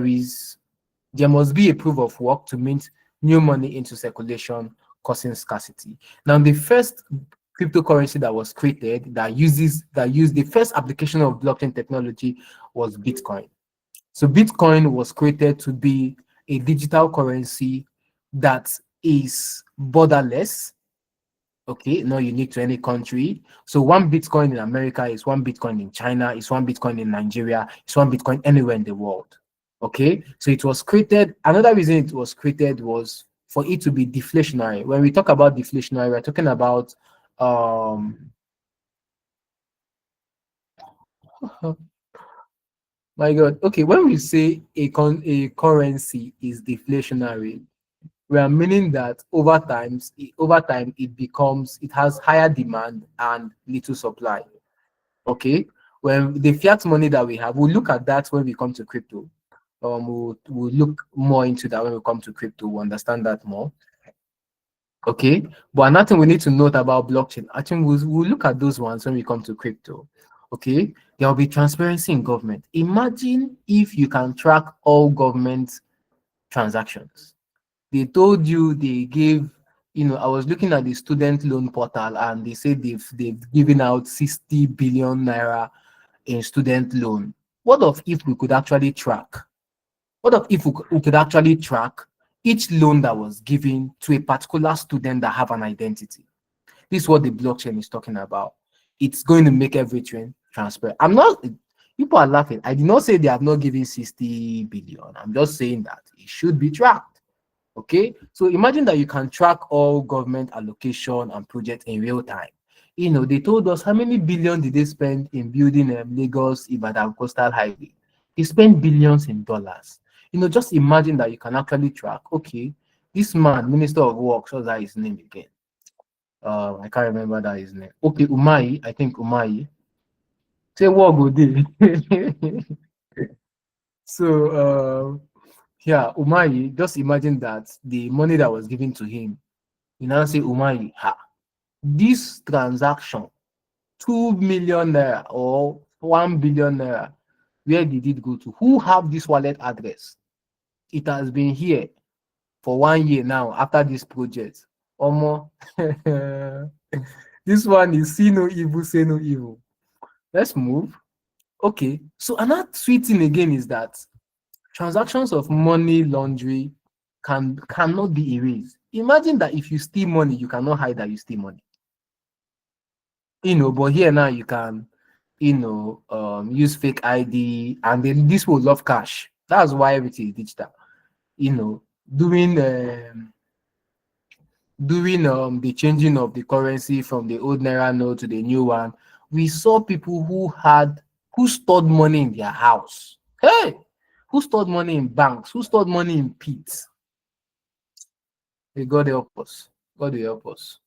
must be a proof of work to mint new money into circulation, causing scarcity. Now, the first cryptocurrency that was created that used the first application of blockchain technology was Bitcoin. So Bitcoin was created to be a digital currency that is borderless. Okay, not unique to any country. So one Bitcoin in America is one Bitcoin in China, is one Bitcoin in Nigeria, is one Bitcoin anywhere in the world. Okay, so it was created. Another reason it was created was for it to be deflationary. When we talk about deflationary, we're talking about my God. Okay, when we say a currency is deflationary, we are meaning that over time it has higher demand and little supply. Okay, when the fiat money that we have, we'll look at that when we come to crypto. We'll look more into that when we come to crypto. We'll understand that more. Okay, but another thing we need to note about blockchain, I think we'll look at those ones when we come to crypto. Okay, there will be transparency in government. Imagine if you can track all government transactions. They told you they gave, I was looking at the student loan portal and they said they've given out 60 billion naira in student loan. What if we could actually track? What if we could actually track each loan that was given to a particular student that have an identity? This is what the blockchain is talking about. It's going to make everything transparent. People are laughing. I did not say they have not given 60 billion. I'm just saying that it should be tracked. Okay, so imagine that you can track all government allocation and projects in real time. They told us how many billion did they spend in building Lagos Ibadan Coastal Highway. They spent billions in dollars. Just imagine that you can actually track, okay, This man, Minister of Works, what's that his name again? I can't remember that his name. Okay, Umai, I think Umai. Say what go dey. So yeah, Umai, just imagine that the money that was given to him, you now say Umai, this transaction, 2 million naira or 1 billion naira, where did it go to? Who have this wallet address? It has been here for 1 year now after this project. Omo, this one is see no evil, say no evil. Let's move. Okay, so another sweet thing again is that transactions of money laundering cannot be erased. Imagine that if you steal money, you cannot hide that you steal money. But here now you can, use fake ID, and then this will love cash. That's why everything is digital. Doing the changing of the currency from the old naira note to the new one, we saw people who stored money in their house. Hey, who stored money in banks? Who stored money in pits? May God help us. God will help us.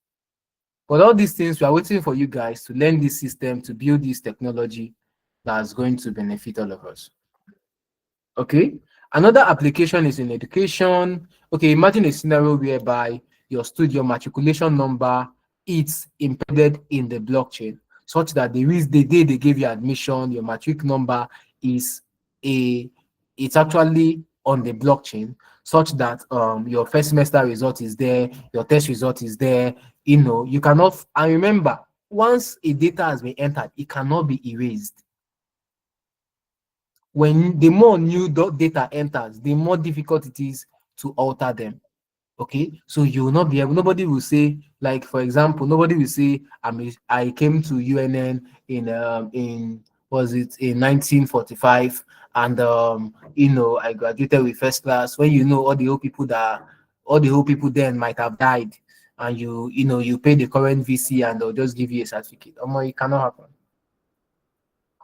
But all these things, we are waiting for you guys to learn this system, to build this technology that's going to benefit all of us. Okay. Another application is in education. Okay, imagine a scenario whereby your matriculation number is embedded in the blockchain, such that the day they gave you admission, your matric number it's actually on the blockchain, such that your first semester result is there, your test result is there. You cannot, and remember, once a data has been entered, it cannot be erased. When the more new data enters, the more difficult it is to alter them. Okay, so you will not be able, nobody will say, like, for example, nobody will say, I came to UNN in was it in 1945, and I graduated with first class, when all the old people then might have died, and you pay the current VC and they'll just give you a certificate. It cannot happen.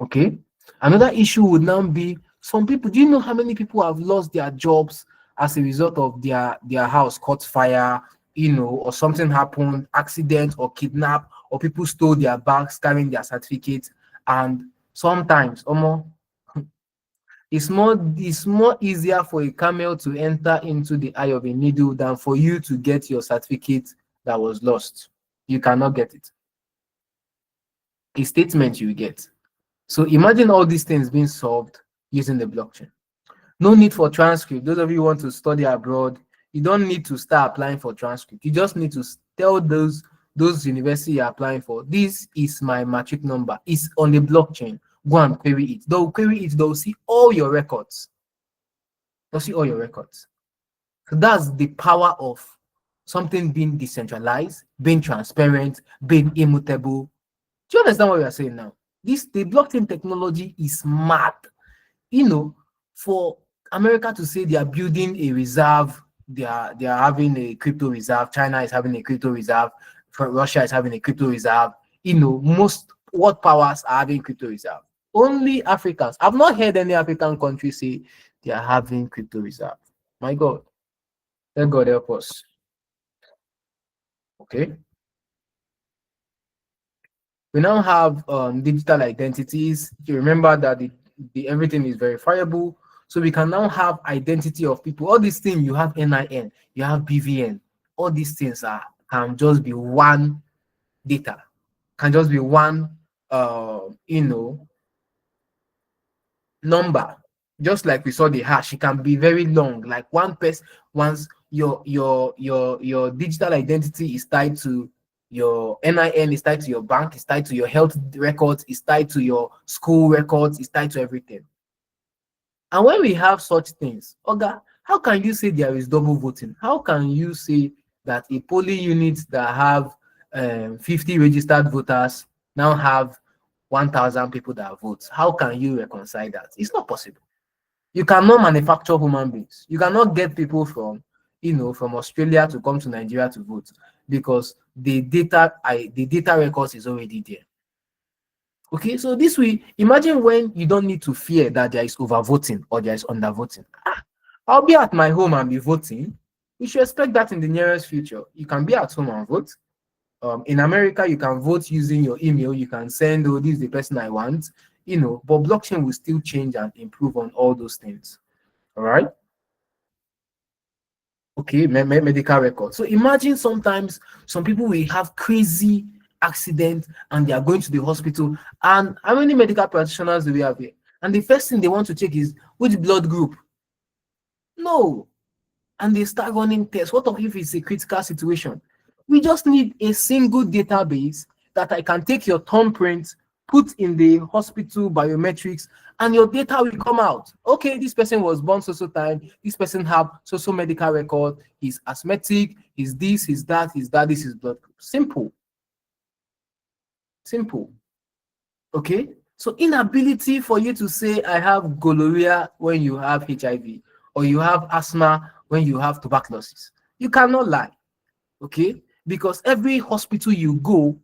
Okay. Another issue would now be, some people, do you know how many people have lost their jobs as a result of their house caught fire, or something happened, accident or kidnap, or people stole their bags carrying their certificates? And sometimes, it's more easier for a camel to enter into the eye of a needle than for you to get your certificate that was lost. You cannot get it. A statement you get. So imagine all these things being solved using the blockchain. No need for transcript. Those of you who want to study abroad, you don't need to start applying for transcript. You just need to tell those universities you're applying for, this is my matric number. It's on the blockchain. Go and query it. They'll query it. They'll see all your records. They'll see all your records. So that's the power of something being decentralized, being transparent, being immutable. Do you understand what we are saying now? The blockchain technology is mad. For America to say they are building a reserve, they are having a crypto reserve, China is having a crypto reserve, Russia is having a crypto reserve, most world powers are having crypto reserve. Only Africans. I've not heard any African country say they are having crypto reserve. My God. Let God help us. Okay. We now have digital identities. You remember that everything is verifiable. So we can now have identity of people. All these things, you have NIN, you have BVN. All these things can just be one data, can just be one, number. Just like we saw the hash, it can be very long. Like one person, once your digital identity is tied to your NIN, is tied to your bank, is tied to your health records, is tied to your school records, is tied to everything. And when we have such things, Oga, how can you say there is double voting? How can you say that a polling unit that have 50 registered voters now have 1,000 people that vote? How can you reconcile that? It's not possible. You cannot manufacture human beings. You cannot get people from Australia to come to Nigeria to vote, because the data records is already there. Okay, so this way, imagine when you don't need to fear that there is overvoting or there is undervoting. I'll be at my home and be voting. We should expect that in the nearest future. You can be at home and vote. In America, you can vote using your email. You can send, oh, this is the person I want, but blockchain will still change and improve on all those things. All right. Okay, medical record. So imagine sometimes some people will have crazy accident and they are going to the hospital. And how many medical practitioners do we have here? And the first thing they want to check is which blood group? No. And they start running tests. What if it's a critical situation? We just need a single database that I can take your thumbprint, put in the hospital biometrics, and your data will come out. Okay, this person was born so time, this person have so medical record, he's asthmatic, he's this, he's that, this is blood group. Simple. Okay, so inability for you to say I have gonorrhea when you have HIV, or you have asthma when you have tuberculosis. You cannot lie. Okay, because every hospital you go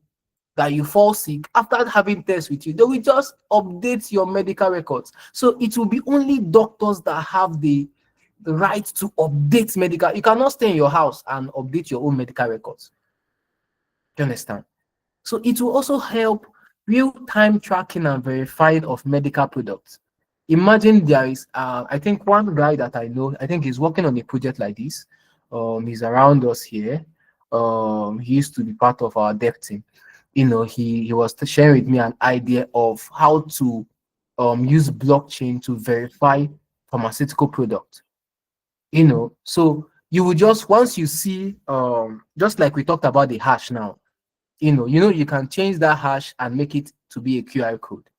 that you fall sick, after having tests with you, they will just update your medical records. So it will be only doctors that have the right to update medical. You cannot stay in your house and update your own medical records. Do you understand? So it will also help real-time tracking and verifying of medical products. Imagine there is, I think one guy that I know, I think he's working on a project like this. He's around us here. He used to be part of our dev team. He was sharing with me an idea of how to use blockchain to verify pharmaceutical product. So you will just, once you see, just like we talked about the hash now, you can change that hash and make it to be a QR code.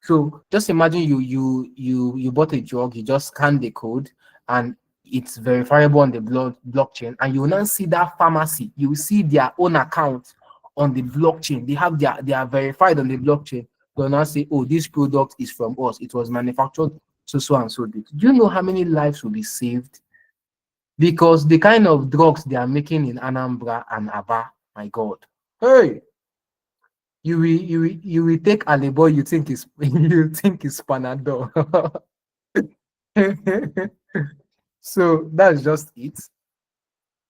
So just imagine you bought a drug, you just scan the code and it's verifiable on the blockchain, and you will now see that pharmacy, you will see their own account on the blockchain. They are verified on the blockchain. They'll now say, oh, this product is from us, it was manufactured so and so date. Do you know how many lives will be saved? Because the kind of drugs they are making in Anambra and Aba, my God. Hey, you will take Alebo, you think it's Panadol. So that's just it.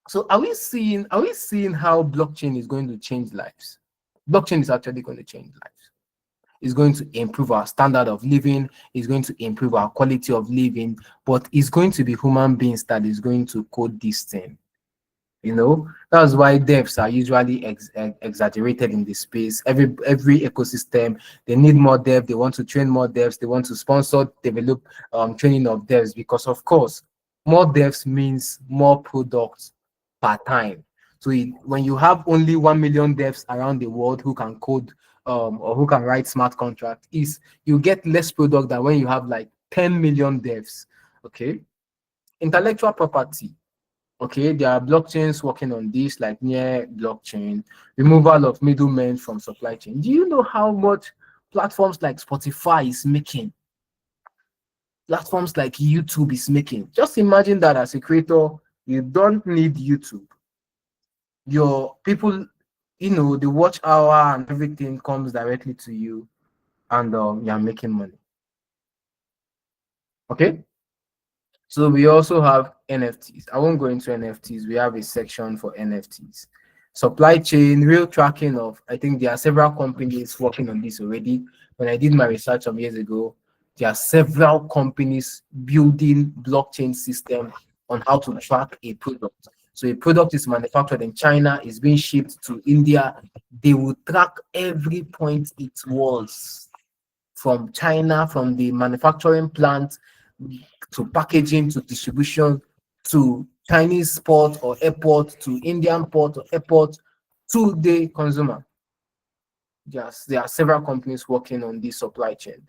So are we seeing how blockchain is going to change lives? Blockchain is actually going to change lives. It's going to improve our standard of living, it's going to improve our quality of living, but it's going to be human beings that is going to code this thing. That's why devs are usually exaggerated in this space. Every ecosystem, they need more devs, they want to train more devs, they want to sponsor, develop training of devs, because of course more devs means more products per time. So when you have only 1 million devs around the world who can code or who can write smart contracts, you get less product than when you have like 10 million devs. Okay, intellectual property. Okay, there are blockchains working on this, like near blockchain, removal of middlemen from supply chain. Do you know how much platforms like Spotify is making? Platforms like YouTube is making. Just imagine that as a creator, you don't need YouTube. Your people, the watch hour and everything comes directly to you, and you're making money. Okay. So we also have NFTs. I won't go into NFTs. We have a section for NFTs. Supply chain, real tracking of, I think there are several companies working on this already. When I did my research some years ago, there are several companies building blockchain system on how to track a product. So a product is manufactured in China, is being shipped to India. They will track every point it was from China, from the manufacturing plant to packaging, to distribution, to Chinese port or airport, to Indian port or airport, to the consumer. Yes, there are several companies working on this supply chain.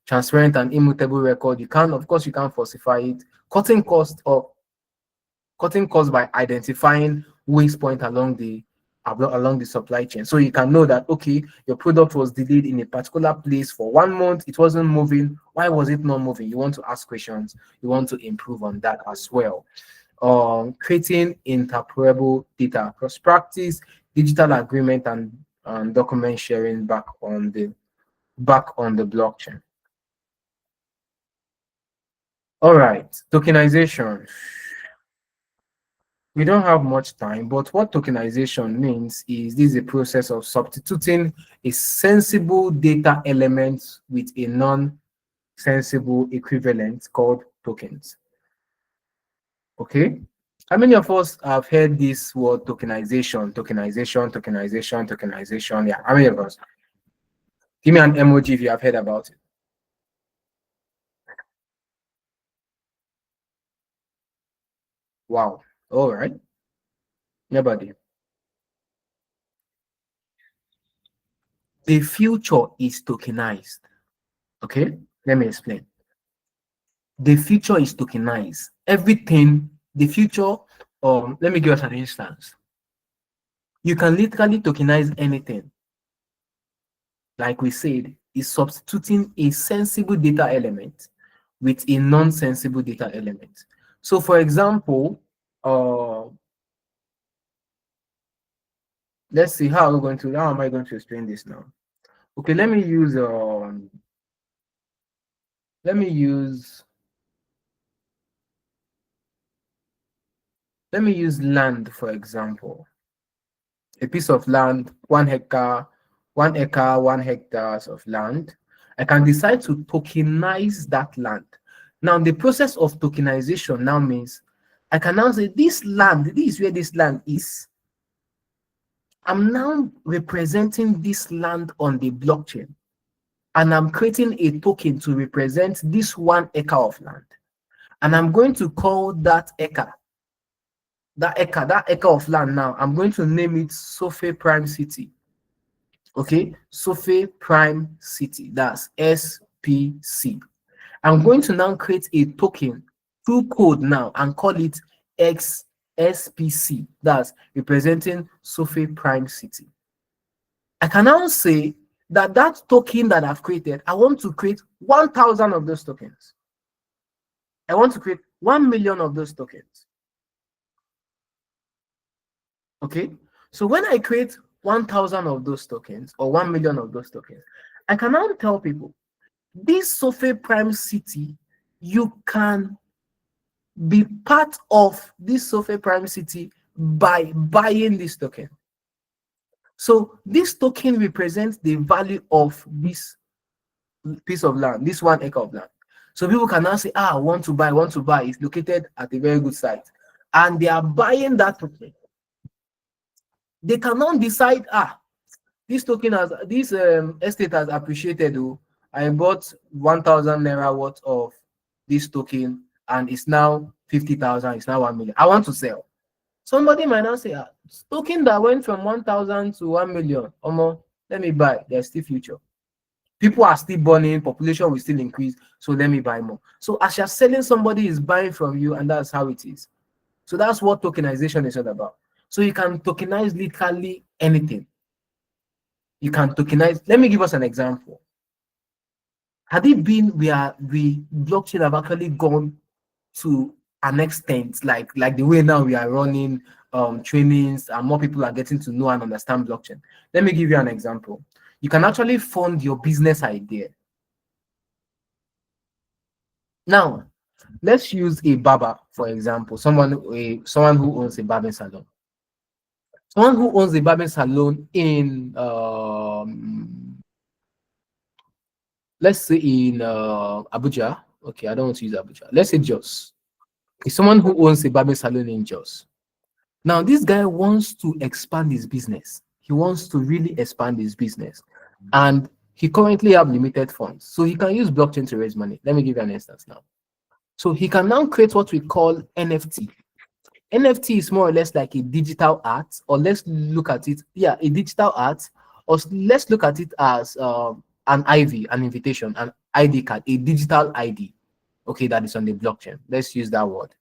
Transparent and immutable record. Of course, you can't falsify it. Cutting costs by identifying waste point along the supply chain. So you can know that, okay, your product was delayed in a particular place for 1 month, it wasn't moving. Why was it not moving? You want to ask questions. You want to improve on that as well. Creating interoperable data cross practice, digital agreement, and document sharing back on the blockchain. All right, tokenization. We don't have much time, but what tokenization means is this is a process of substituting a sensible data element with a non-sensible equivalent called tokens. Okay? How many of us have heard this word tokenization, tokenization, tokenization, tokenization? Yeah, how many of us? Give me an emoji if you have heard about it. Wow. All right. Nobody. The future is tokenized. Okay? Let me explain. The future is tokenized. Everything, the future, let me give us an instance. You can literally tokenize anything. Like we said, is substituting a sensible data element with a non-sensible data element. So for example, let's see how am I going to explain this now? Okay, let me use land, for example. A piece of land, 1 hectare, 1 hectares of land. I can decide to tokenize that land. Now, the process of tokenization now means I can now say this land, this is where this land is. I'm now representing this land on the blockchain, and I'm creating a token to represent this 1 acre of land. And I'm going to call that acre of land now, I'm going to name it Sofe Prime City. Okay, Sofe Prime City, that's SPC. I'm going to now create a token through code now and call it XSPC, that's representing Sofe Prime City. I can now say that that token that I've created, I want to create 1,000 of those tokens. I want to create 1 million of those tokens. Okay, so when I create 1,000 of those tokens or 1 million of those tokens, I can now tell people this Sofe Prime City, you can be part of this Sofe Prime City by buying this token. So this token represents the value of this piece of land, this 1 acre of land. So people can now say, I want to buy. It's located at a very good site. And they are buying that token. They cannot decide, this token has, this estate has appreciated. I bought 1,000 naira worth of this token and it's now 50,000, it's now 1 million. I want to sell. Somebody might now say, token that went from 1,000 to 1 million, let me buy. There's still future. People are still burning, population will still increase, so let me buy more. So as you're selling, somebody is buying from you, and that's how it is. So that's what tokenization is all about. So you can tokenize literally anything. You can tokenize. Let me give us an example. Had it been where we blockchain have actually gone to an extent, like the way now we are running trainings and more people are getting to know and understand blockchain. Let me give you an example. You can actually fund your business idea. Now, let's use a barber, for example, someone who owns a barbering salon. Someone who owns a barbering salon in, let's say in Abuja. Okay, I don't want to use Abuja. Let's say Jos. It's someone who owns a barbering salon in Jos. Now, this guy wants to expand his business. He wants to really expand his business. And he currently have limited funds. So he can use blockchain to raise money. Let me give you an instance now. So he can now create what we call NFT. NFT is more or less like a digital art, or let's look at it, a digital art, or let's look at it as an IV, an invitation, an ID card, a digital ID, okay, that is on the blockchain. Let's use that word.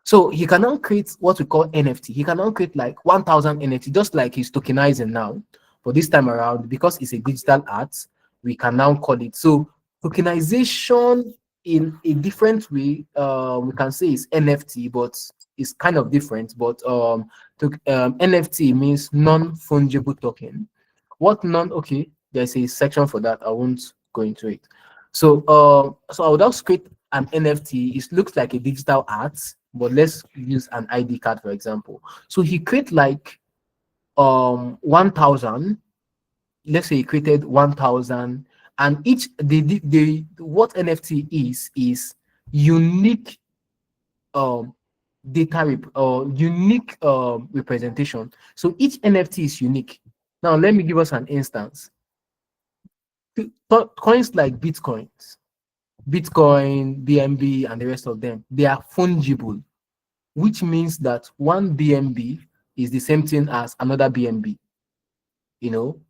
So he can now create what we call NFT. He can now create like 1,000 NFT, just like he's tokenizing now. But this time around, because it's a digital art, we can now call it. So tokenization in a different way, we can say it's NFT, but it's kind of different. But NFT means non-fungible token. Okay, there's a section for that. I won't go into it. So I would also create an NFT. It looks like a digital art, but let's use an ID card for example. So he create like 1,000. Let's say he created 1,000, and each the what NFT is unique data or unique representation. So each NFT is unique. Now let me give us an instance. Coins like Bitcoin, BNB, and the rest of them, they are fungible, which means that one BNB is the same thing as another BNB. You know,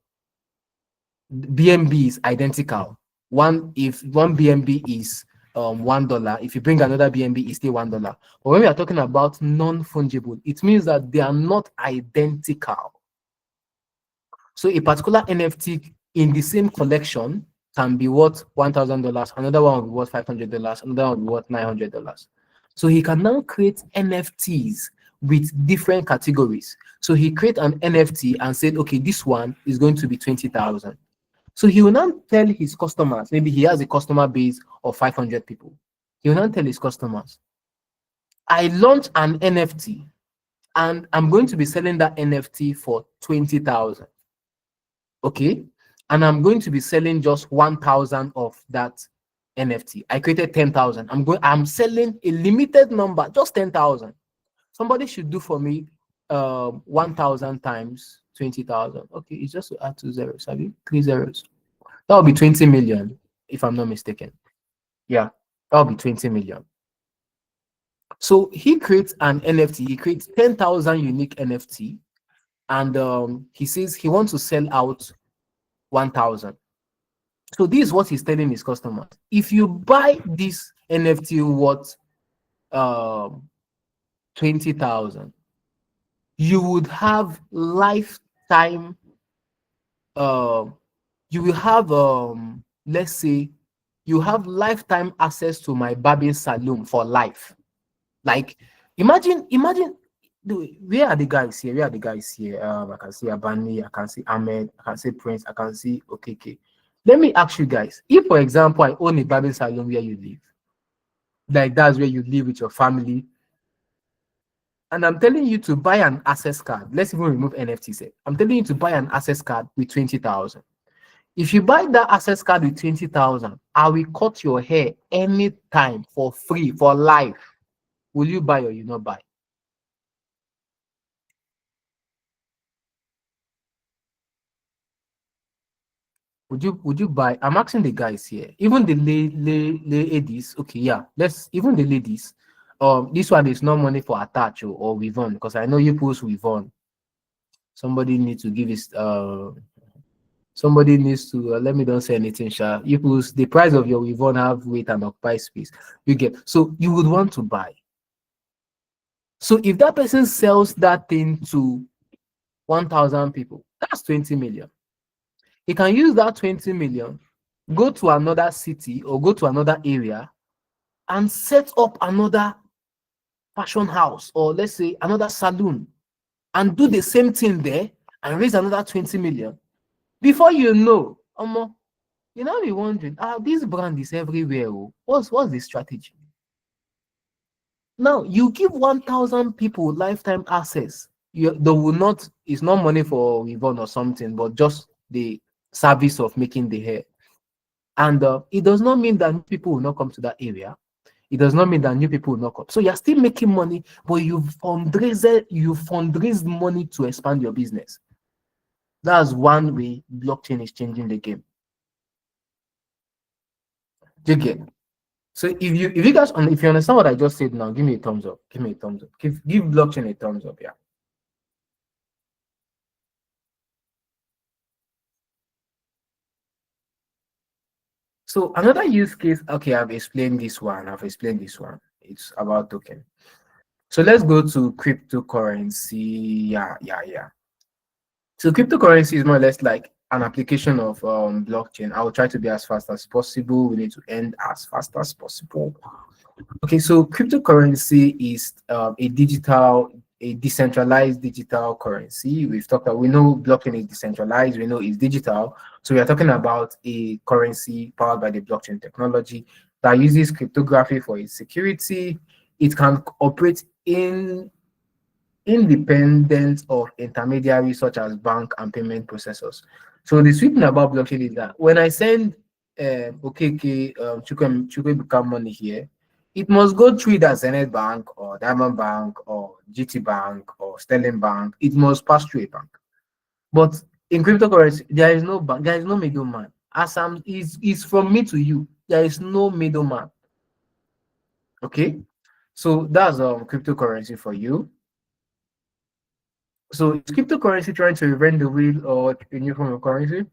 BNB is identical. If one BNB is $1, if you bring another BNB, it's still $1. But when we are talking about non-fungible, it means that they are not identical. So a particular NFT in the same collection can be worth $1,000, another one will be worth $500, another one will be worth $900. So he can now create NFTs with different categories. So he create an NFT and said, okay, this one is going to be 20,000. So he will now tell his customers, maybe he has a customer base of 500 people. He will now tell his customers, I launch an NFT and I'm going to be selling that NFT for 20,000. Okay. And I'm going to be selling just 1,000 of that NFT. I created 10,000. I'm selling a limited number, just 10,000. Somebody should do for me 1,000 times 20,000. Okay, it's just to add 2 zeros. Have you 3 zeros? That will be 20 million, if I'm not mistaken. Yeah, that will be 20 million. So he creates an NFT. He creates 10,000 unique NFT, and he says he wants to sell out 1,000. So this is what he's telling his customers. If you buy this NFT worth 20,000, you would have lifetime. You will have let's say you have lifetime access to my barbing salon for life. Like imagine where are the guys here? Where are the guys here? I can see Abani, I can see Ahmed, I can see Prince, I can see okay. Let me ask you guys, if for example I own a barbing salon where you live, like that's where you live with your family, and I'm telling you to buy an access card. Let's even remove NFTs. I'm telling you to buy an access card with 20,000. If you buy that access card with 20,000, I will cut your hair anytime for free for life. Will you buy or you not buy? Would you buy? I'm asking the guys here, even the ladies. Okay, yeah, even the ladies. This one is no money for attach or Wivon, because I know you post Wivon. Somebody needs to give his somebody needs to let me don't say anything, Sha. You post the price of your Wivon have weight and occupy space. You get, so you would want to buy. So if that person sells that thing to 1,000 people, that's 20 million. He can use that 20 million, go to another city or go to another area and set up another fashion house, or let's say another salon, and do the same thing there and raise another 20 million. Before you know, you know, be wondering, this brand is everywhere. What's the strategy? Now you give 1,000 people lifetime access. They will not, it's not money for Yvonne or something, but just the service of making the hair. And it does not mean that people will not come to that area. It does not mean that new people will not come. So you're still making money, but you fundraised money to expand your business. That's one way blockchain is changing the game. Do you get? So if you guys, if you understand what I just said now, give me a thumbs up. Give me a thumbs up. Give blockchain a thumbs up. Yeah. So another use case. Okay, I've explained this one. It's about token. So let's go to cryptocurrency. Yeah. So cryptocurrency is more or less like an application of blockchain. I will try to be as fast as possible. We need to end as fast as possible. Okay, so cryptocurrency is a decentralized digital currency. We know blockchain is decentralized, we know it's digital. So we are talking about a currency powered by the blockchain technology that uses cryptography for its security. it can operate independent of intermediaries such as bank and payment processors. So the sweet thing about blockchain is that when I send Chukwe become money here, it must go through the Zenith Bank or Diamond Bank or GT Bank or Sterling Bank. It must pass through a bank. But in cryptocurrency, there is no bank, there is no middleman. As is from me to you, there is no middleman. Okay, so that's cryptocurrency for you. So is cryptocurrency trying to invent the wheel or a new form of currency?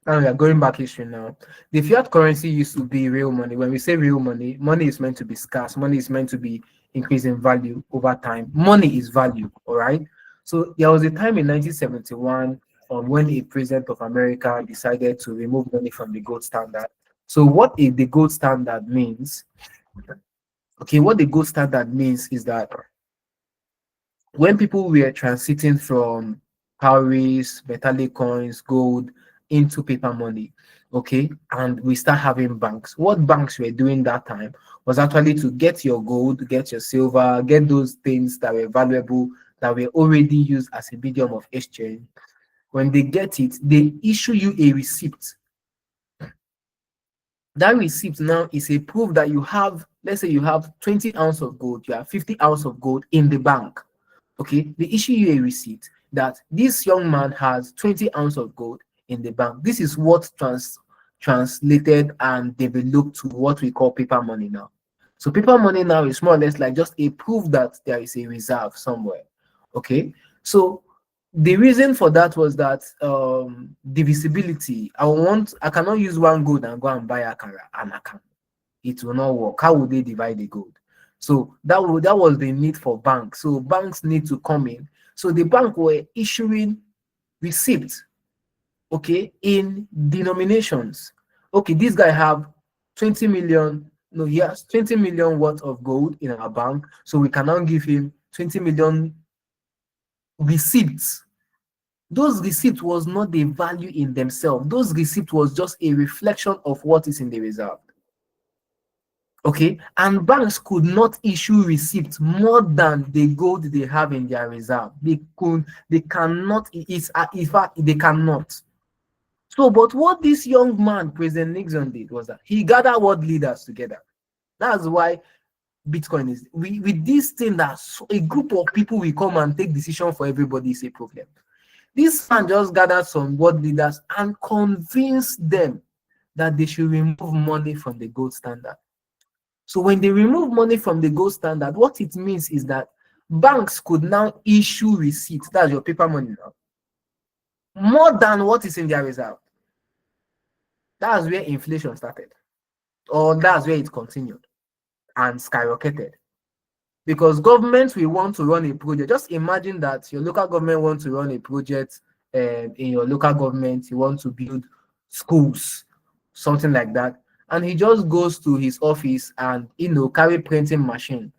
And we are going back history now. The fiat currency used to be real money. When we say real money, money is meant to be scarce. Money is meant to be increasing value over time. Money is value, all right? So there was a time in 1971 when a president of America decided to remove money from the gold standard. So what the gold standard means? Okay, what the gold standard means is that when people were transiting from cowries, metallic coins, gold into paper money, okay, and we start having banks. What banks were doing that time was actually to get your gold, get your silver, get those things that were valuable, that were already used as a medium of exchange. When they get it, they issue you a receipt. That receipt now is a proof that you have, let's say you have 20 ounces of gold, you have 50 ounces of gold in the bank. Okay, they issue you a receipt that this young man has 20 ounces of gold in the bank. This is what translated and developed to what we call paper money now. So paper money now is more or less like just a proof that there is a reserve somewhere. Okay, so the reason for that was that divisibility. I cannot use one gold and go and buy a akara and akara. It will not work. How would they divide the gold? So that was the need for banks. So banks need to come in. So the bank were issuing receipts, okay, in denominations. Okay, this guy have 20 million. No, he has 20 million worth of gold in our bank. So we can now give him 20 million receipts. Those receipts was not the value in themselves. Those receipts was just a reflection of what is in the reserve. Okay, and banks could not issue receipts more than the gold they have in their reserve. They cannot, in fact, they cannot. So, but what this young man, President Nixon, did was that he gathered world leaders together. That's why Bitcoin is, with this thing that a group of people will come and take decision for everybody is a problem. This man just gathered some world leaders and convinced them that they should remove money from the gold standard. So when they remove money from the gold standard, what it means is that banks could now issue receipts, that's your paper money now, more than what is in their reserve. That's where inflation started, or that's where it continued and skyrocketed. Because governments will want to run a project. Just imagine that your local government wants to run a project in your local government, you want to build schools, something like that. And he just goes to his office and carry printing machine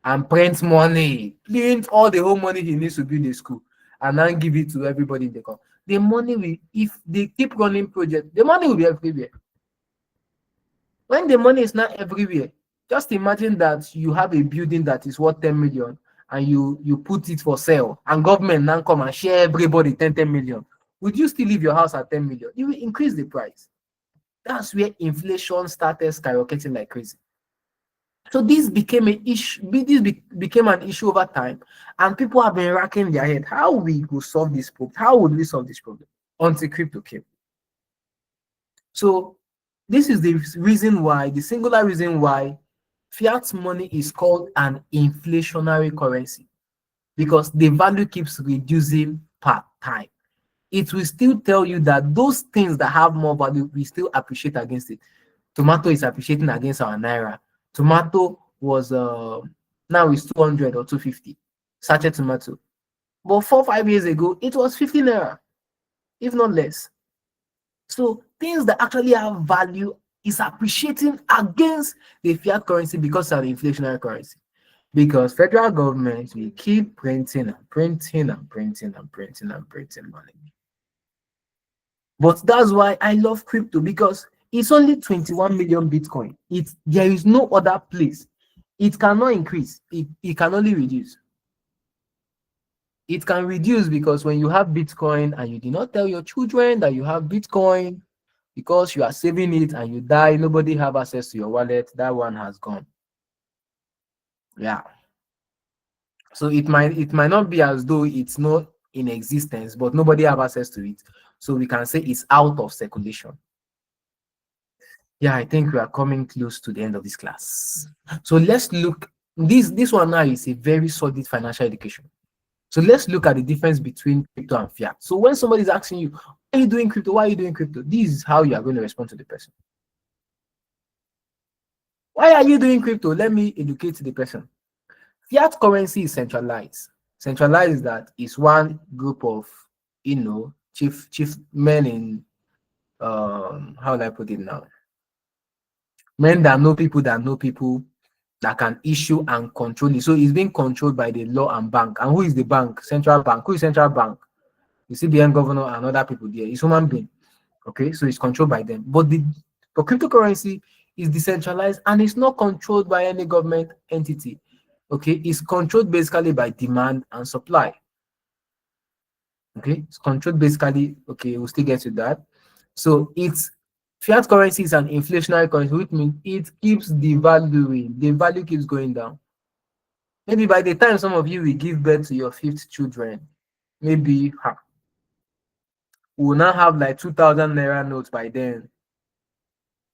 and print money, print all the whole money he needs to build a school, and then give it to everybody in the country. The money will, if they keep running projects, the money will be everywhere. When the money is not everywhere, just imagine that you have a building that is worth 10 million and you put it for sale, and government now come and share everybody 10 million. Would you still leave your house at 10 million? You will increase the price. That's where inflation started skyrocketing like crazy. So this became an issue. Became an issue over time, and people have been racking their head. How we will solve this problem? How would we solve this problem? Until crypto came. So this is the reason why, the singular reason why fiat money is called an inflationary currency, because the value keeps reducing per time. It will still tell you that those things that have more value will still appreciate against it. Tomato is appreciating against our naira. Tomato was now it's 200 or 250 sachet tomato, but 4-5 years ago it was 50 naira, if not less. So things that actually have value is appreciating against the fiat currency because of the inflationary currency. Because federal government will keep printing and printing and printing and printing and printing money. But that's why I love crypto, because It's only 21 million Bitcoin. There is no other place. It cannot increase. It can only reduce. It can reduce because when you have Bitcoin and you did not tell your children that you have Bitcoin because you are saving it and you die, nobody have access to your wallet, that one has gone. Yeah. So it might not be as though it's not in existence, but nobody have access to it. So we can say it's out of circulation. Yeah, I think we are coming close to the end of this class. So let's look. This one now is a very solid financial education. So let's look at the difference between crypto and fiat. So when somebody is asking you, why are you doing crypto? Why are you doing crypto? This is how you are going to respond to the person. Why are you doing crypto? Let me educate the person. Fiat currency is centralized. Centralized is that is one group of, chief men in, how do I put it now? Men that know people that can issue and control it. So it's being controlled by the law and bank. And who is the bank? Central bank. Who is central bank? The CBN governor and other people there. It's human being. Okay, so it's controlled by them. But the cryptocurrency is decentralized and it's not controlled by any government entity. Okay, it's controlled basically by demand and supply. Okay, it's controlled basically. Okay, we'll still get to that. So it's fiat currency is an inflationary currency, which means it keeps devaluing. The value keeps going down. Maybe by the time some of you will give birth to your fifth children, maybe we'll now have like 2,000 naira notes by then.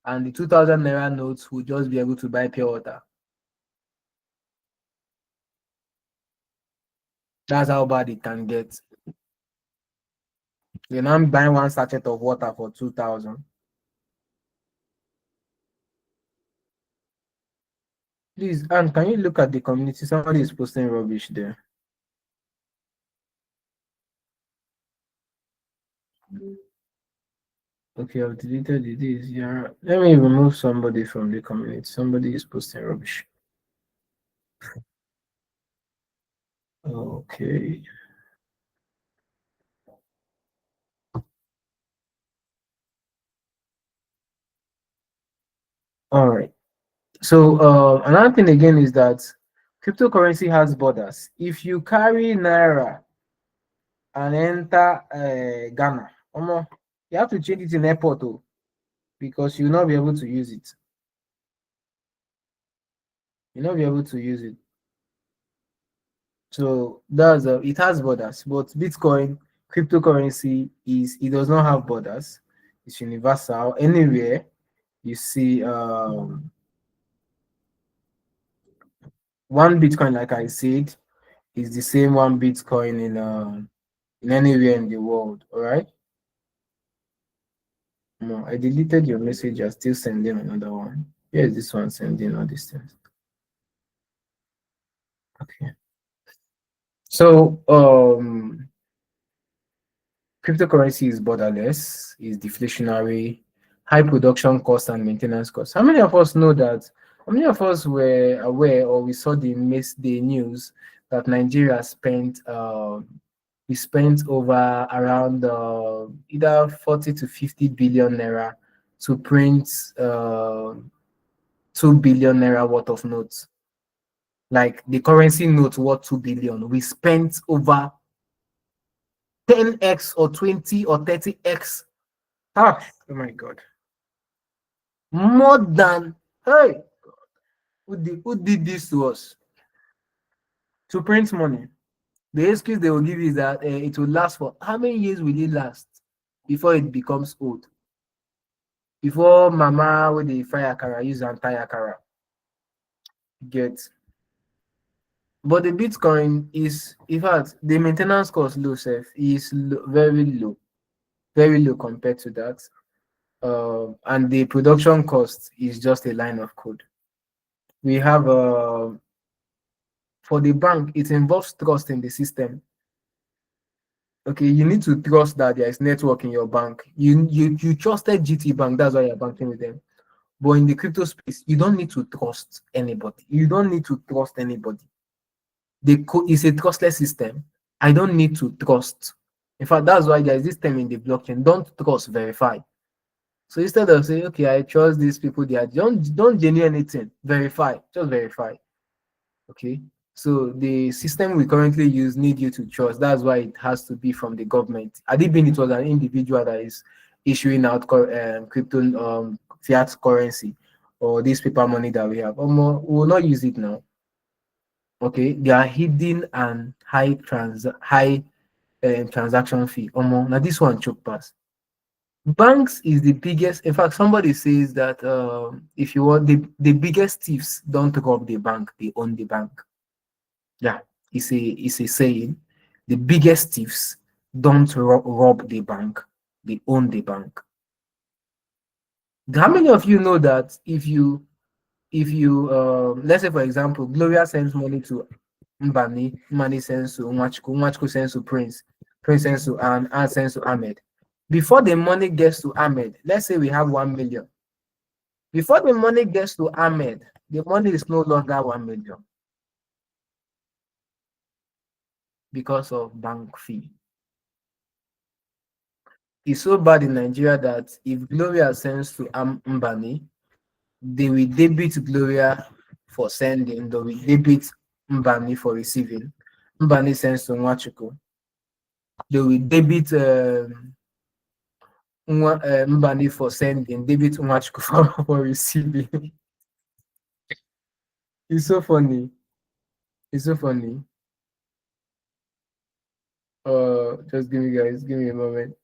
And the 2,000 naira notes will just be able to buy pure water. That's how bad it can get. You're now buying one sachet of water for 2,000. Please, and can you look at the community? Somebody is posting rubbish there. Okay, I've deleted this. Yeah, let me remove somebody from the community. Somebody is posting rubbish. Okay. All right. So another thing again is that cryptocurrency has borders. If you carry Naira and enter Ghana, you have to change it in airport because you'll not be able to use it. You'll not be able to use it. So that's it has borders, but Bitcoin cryptocurrency it does not have borders. It's universal. Anywhere you see one Bitcoin, like I said, is the same one Bitcoin in anywhere in the world. All right. No, I deleted your message. You're still sending another one. Here's this one sending all these things. Okay. So cryptocurrency is borderless, is deflationary, high production cost and maintenance costs. How many of us know that? How many of us were aware or we saw the news that Nigeria spent we spent over around either 40 to 50 billion naira to print 2 billion naira worth of notes. Like the currency note worth 2 billion. We spent over 10x or 20 or 30x. Oh my God. More than, hey, who did this to us? To print money. The excuse they will give is that it will last for how many years will it last before it becomes old? Before mama with the fire akara use and tie akara. Get. But the Bitcoin is, in fact, the maintenance cost low self is very low compared to that. And the production cost is just a line of code. We have for the bank, it involves trust in the system. Okay, you need to trust that there is network in your bank. You trusted GT Bank, that's why you're banking with them. But in the crypto space, you don't need to trust anybody. You don't need to trust anybody. It's a trustless system. I don't need to trust. In fact, that's why there is this term in the blockchain: don't trust, verify. So instead of saying, okay, I trust these people, they are don't genuine anything, verify, just verify. Okay. So the system we currently use need you to trust. That's why it has to be from the government. Had it been it was an individual that is issuing out crypto fiat currency or this paper money that we have, we will not use it now. Okay, they are hidden and high transaction fee. Now this one choke pass. Banks is the biggest. In fact, somebody says that if you want the biggest thieves don't rob the bank, they own the bank. Yeah, it's a saying. The biggest thieves don't rob the bank, they own the bank. How many of you know that if you let's say for example, Gloria sends money to Mbani, Mbani sends to Nwachukwu, Nwachukwu sends to Prince, Prince sends to Anne sends to Ahmed. Before the money gets to Ahmed, let's say we have 1 million. Before the money gets to Ahmed, the money is no longer 1 million because of bank fee. It's so bad in Nigeria that if Gloria sends to Mbani, they will debit Gloria for sending, they will debit Mbani for receiving. Mbani sends to Nwachukwu. They will debit Mbani for sending, debit Nwachukwu for receiving. It's so funny. It's so funny. Just give me a moment.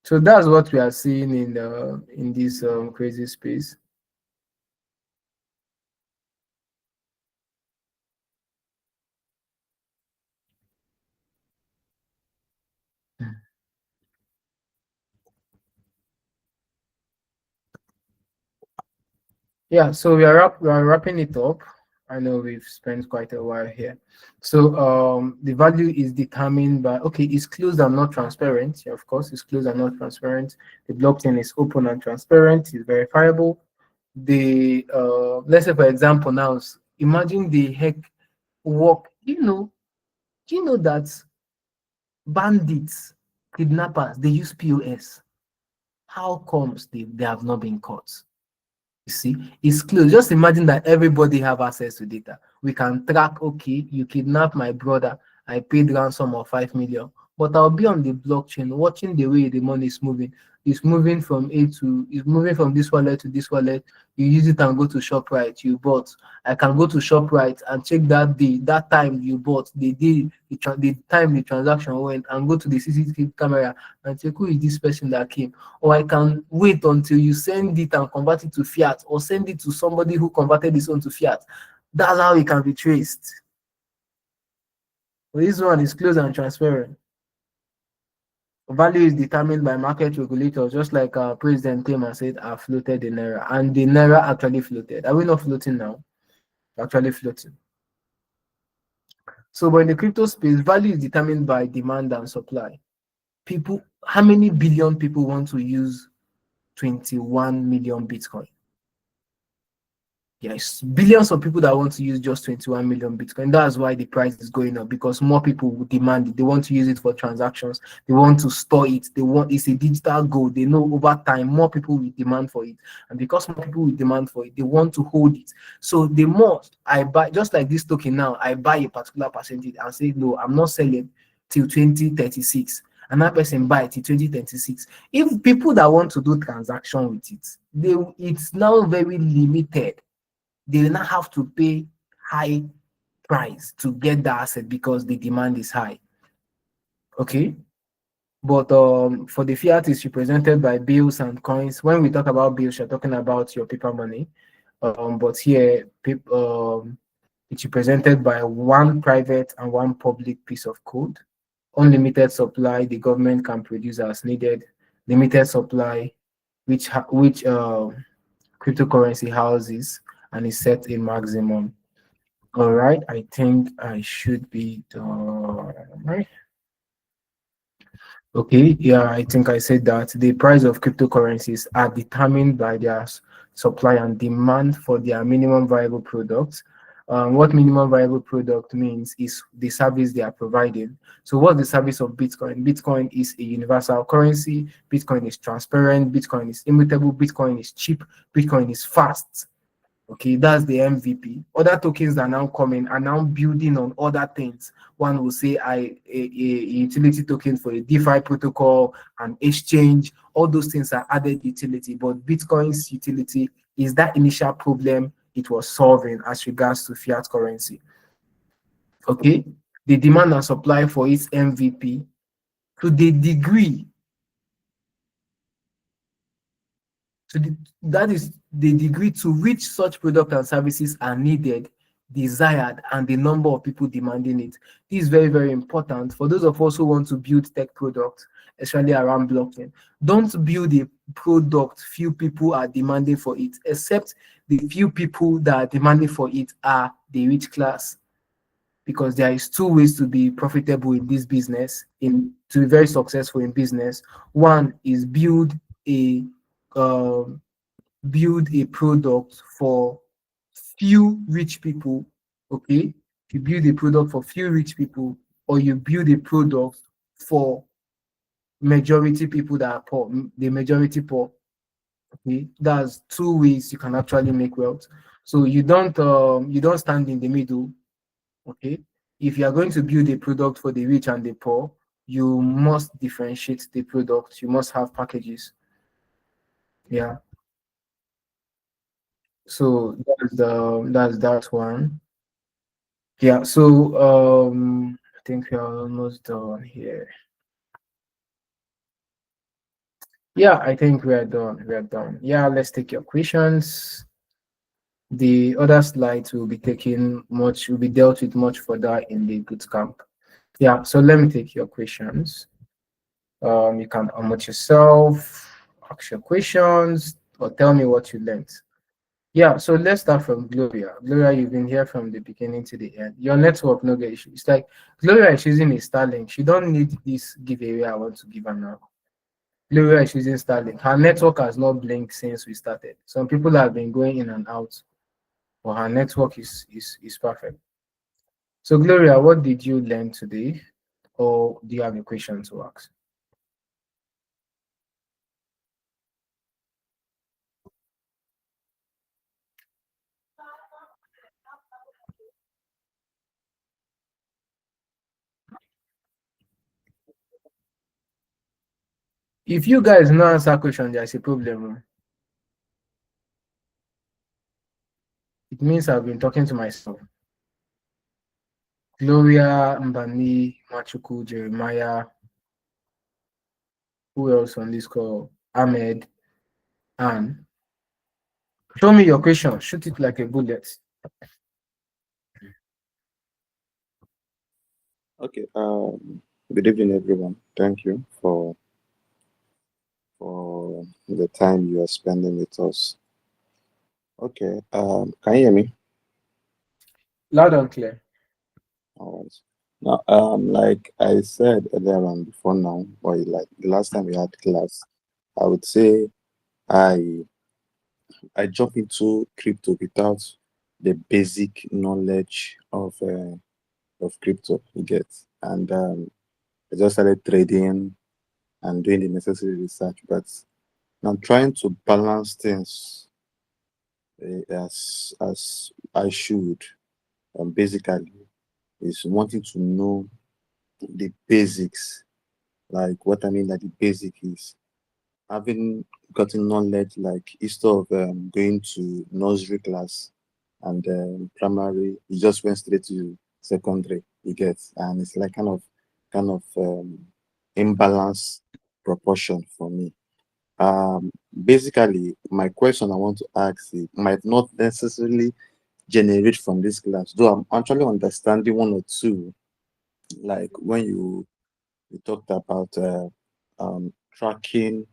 So that's what we are seeing in this crazy space. Yeah, so we are wrapping it up. I know we've spent quite a while here. So the value is determined by, okay, it's closed and not transparent. Yeah, of course, it's closed and not transparent. The blockchain is open and transparent, it's verifiable. The let's say for example now, imagine the heck work, do you know that bandits, kidnappers, they use POS? How comes they have not been caught? You see, it's closed. Just imagine that everybody have access to data. We can track, okay, you kidnap my brother, I paid ransom of 5 million, but I'll be on the blockchain watching the way the money is moving. It's moving from it's moving from this wallet to this wallet. You use it and go to ShopRite, you bought. I can go to ShopRite and check that day, that time you bought, the day, the time the transaction went, and go to the CCTV camera and check who is this person that came. Or I can wait until you send it and convert it to fiat, or send it to somebody who converted his own to fiat. That's how it can be traced. But this one is closed and transparent. Value is determined by market regulators, just like our president came and said, I floated the Naira. And the Naira actually floated. Are we not floating now? Actually floating. So, but in the crypto space, value is determined by demand and supply. People, how many billion people want to use 21 million Bitcoin? Yes, billions of people that want to use just 21 million Bitcoin. That's why the price is going up, because more people will demand it. They want to use it for transactions. They want to store it. It's a digital gold. They know over time more people will demand for it. And because more people will demand for it, they want to hold it. So the more I buy, just like this token now, I buy a particular percentage and say, no, I'm not selling till 2036. Another person buy it till 2026. If people that want to do transaction with it, it's now very limited. They will not have to pay high price to get the asset because the demand is high. Okay. But for the fiat, it's represented by bills and coins. When we talk about bills, you're talking about your paper money. But here, it's represented by one private and one public piece of code. Unlimited supply, the government can produce as needed. Limited supply, which cryptocurrency houses, and is set a maximum. All right, I think I should be done. Right. Okay, yeah, I think I said that the price of cryptocurrencies are determined by their supply and demand for their minimum viable products. What minimum viable product means is the service they are providing. So what's the service of Bitcoin? Bitcoin is a universal currency. Bitcoin is transparent. Bitcoin is immutable. Bitcoin is cheap. Bitcoin is fast. Okay, that's the MVP. Other tokens that are now coming are now building on other things. One will say a utility token for a DeFi protocol, an exchange. All those things are added utility, but Bitcoin's utility is that initial problem it was solving as regards to fiat currency. Okay, the demand and supply for its MVP to the degree that is the degree to which such products and services are needed, desired, and the number of people demanding it. This is very, very important for those of us who want to build tech products, especially around blockchain. Don't build a product few people are demanding for it, except the few people that are demanding for it are the rich class. Because there is two ways to be profitable in this business, to be very successful in business. One is a um, build a product for few rich people. Okay, you build a product for few rich people, or you build a product for majority people that are poor, the majority poor. Okay, that's two ways you can actually make wealth. So you don't stand in the middle. Okay, if you are going to build a product for the rich and the poor, you must differentiate the product. You must have packages. Yeah. So that's that one. Yeah, so I think we are almost done here. Yeah, I think we are done. We are done. Yeah, let's take your questions. The other slides will be dealt with much further in the bootcamp. Yeah, so let me take your questions. You can unmute yourself, ask your questions, or tell me what you learned. Yeah, so let's start from Gloria. Gloria, you've been here from the beginning to the end. Your network no get issue. It's like Gloria is using a Starlink. She don't need this giveaway I want to give her now. Gloria is using Starlink. Her network has not blinked since we started. Some people have been going in and out, but her network is perfect. So Gloria, what did you learn today? Or do you have a question to ask? If you guys no answer question, there's a problem. It means I've been talking to myself. Gloria, Mbani, Machuku, Jeremiah, who else on this call? Ahmed, and show me your question. Shoot it like a bullet. Okay. Good evening, everyone. Thank you for the time you are spending with us. Okay. Can you hear me? Loud and clear. All right. Now, like I said earlier on before now, or like the last time we had class, I would say I jump into crypto without the basic knowledge of crypto. You get, and I just started trading and doing the necessary research, but I'm trying to balance things as I should. Basically, is wanting to know the basics. Like what I mean, like the basic is having gotten knowledge, like instead of going to nursery class and primary, you just went straight to secondary. You get, and it's like kind of imbalance proportion for me. Basically, my question I want to ask it might not necessarily generate from this class, though I'm actually understanding one or two, like when you talked about tracking,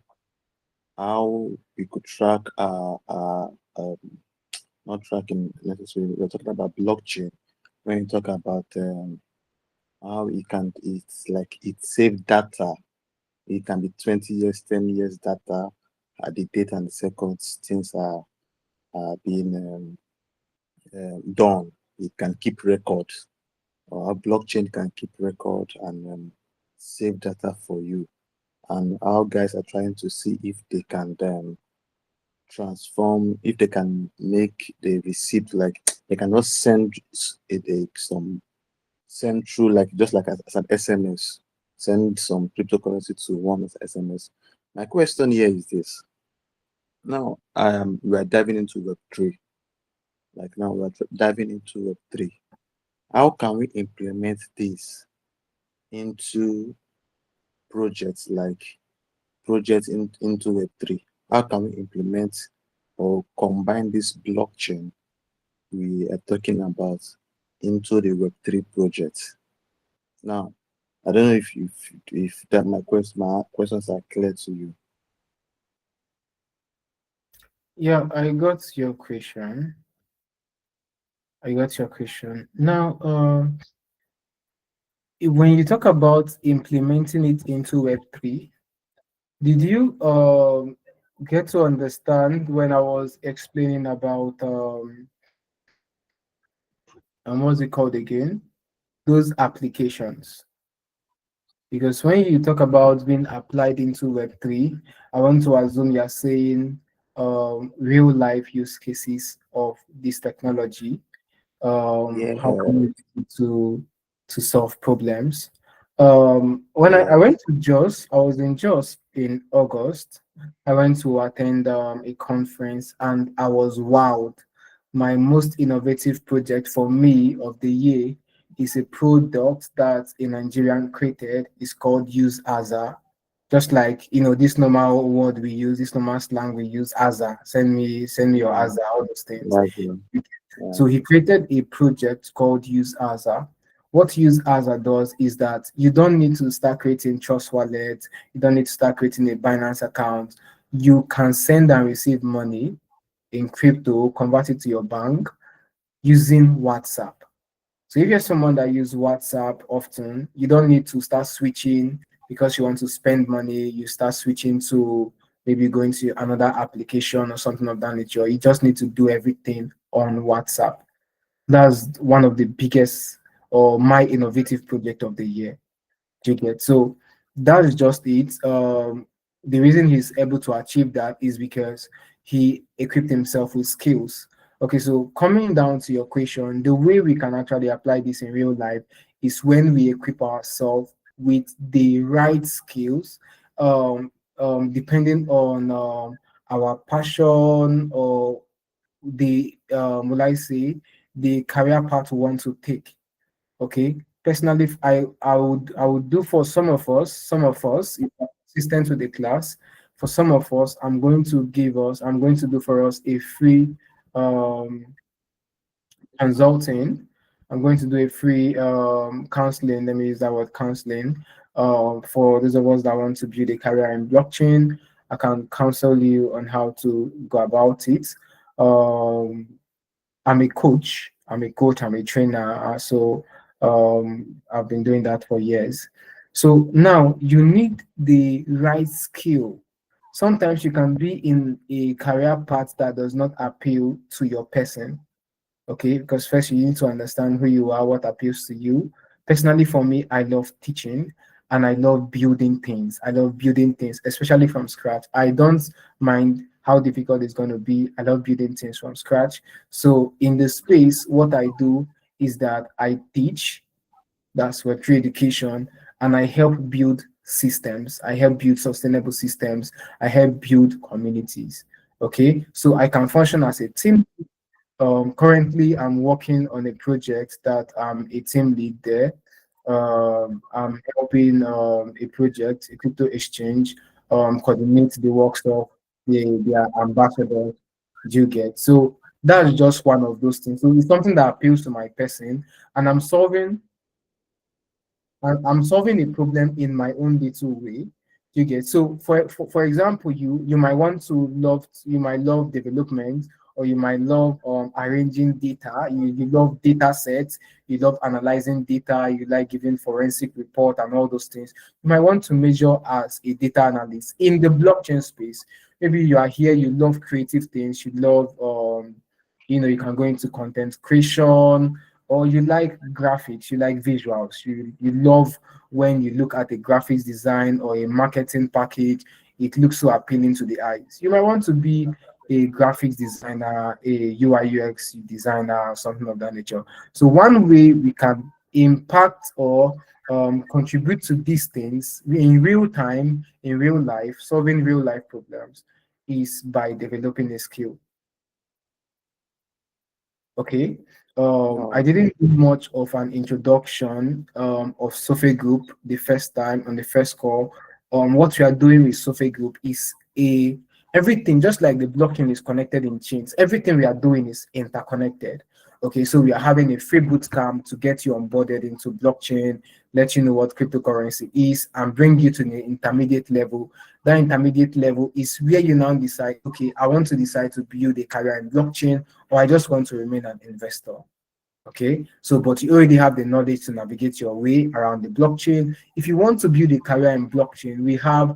how we could track um, not tracking necessarily, we're talking about blockchain. When you talk about how it's like it save data, it can be 20 years, 10 years data at the date and the seconds things are being done. it can keep record, or how blockchain can keep record and save data for you, and how guys are trying to see if they can transform, if they can make the receipt, like they cannot send some send through, like just like as an SMS, send some cryptocurrency to one as SMS. My question here is this. Now we are diving into Web3. Like now we are diving into Web3. How can we implement this into projects, like projects into Web3? How can we implement or combine this blockchain we are talking about into the Web3 project? Now, I don't know if that my questions are clear to you. Yeah, I got your question. I got your question. Now, when you talk about implementing it into Web3, did you get to understand when I was explaining about what's it called again? Those applications. Because when you talk about being applied into Web3, I want to assume you're saying real life use cases of this technology. Yeah, How can we use it to solve problems? When yeah, I went to Jos, I was in Jos in August. I went to attend a conference and I was wowed. My most innovative project for me of the year is a product that a Nigerian created. It's called Use Aza. Just like this normal word we use, this normal slang we use, Aza. Send me your yeah, Aza, all those things. that's yeah, So he created a project called Use Aza. What Use Aza does is that you don't need to start creating Trust Wallet. You don't need to start creating a Binance account. You can send and receive money in crypto, convert it to your bank using WhatsApp. So if you're someone that uses WhatsApp often, you don't need to start switching because you want to spend money. You start switching to maybe going to another application or something of that nature. You just need to do everything on WhatsApp. That's one of the biggest or my innovative project of the year. Do you get? So that is just it. The reason he's able to achieve that is because he equipped himself with skills. Okay, so coming down to your question, the way we can actually apply this in real life is when we equip ourselves with the right skills, depending on our passion or the will I say the career path we want to take. Okay, personally, I would do for some of us, if I'm consistent with the class. For some of us, I'm going to do for us a free um consulting. I'm going to do a free counseling. Let me use that word, counseling. For those of us that want to build a career in blockchain, I can counsel you on how to go about it. Um, I'm a coach. I'm a trainer. So I've been doing that for years. So now you need the right skill. Sometimes you can be in a career path that does not appeal to your person. Okay, because first you need to understand who you are, what appeals to you. Personally, for me, I love teaching and I love building things. I love building things, especially from scratch. I don't mind how difficult it's going to be. I love building things from scratch. So in the space, what I do is that I teach, that's Web3 education, and I help build systems. I help build sustainable systems. I help build communities. Okay, so I can function as a team. Currently, I'm working on a project that I'm a team lead there. I'm helping a project, a crypto exchange, coordinate the works of their ambassadors. Do you get? So that's just one of those things. So it's something that appeals to my person, and I'm solving a problem in my own little way. You get? So for example, you might want to love you might love development, or you might love arranging data. You love data sets, you love analyzing data, you like giving forensic report and all those things. You might want to measure as a data analyst in the blockchain space. Maybe you are here, you love creative things, you love You can go into content creation, or you like graphics, you like visuals, you love when you look at a graphics design or a marketing package, it looks so appealing to the eyes. You might want to be a graphics designer, a UI UX designer, something of that nature. So one way we can impact or contribute to these things in real time, in real life, solving real life problems, is by developing a skill. Okay. I Oh, didn't do much of an introduction of Sofe Group the first time on the first call. What we are doing with Sofe Group is everything, just like the blockchain is connected in chains, everything we are doing is interconnected. Okay, so we are having a free bootcamp to get you onboarded into blockchain, let you know what cryptocurrency is, and bring you to the intermediate level. That intermediate level is where you now decide, okay, I want to decide to build a career in blockchain, or I just want to remain an investor. Okay, so but you already have the knowledge to navigate your way around the blockchain. If you want to build a career in blockchain, we have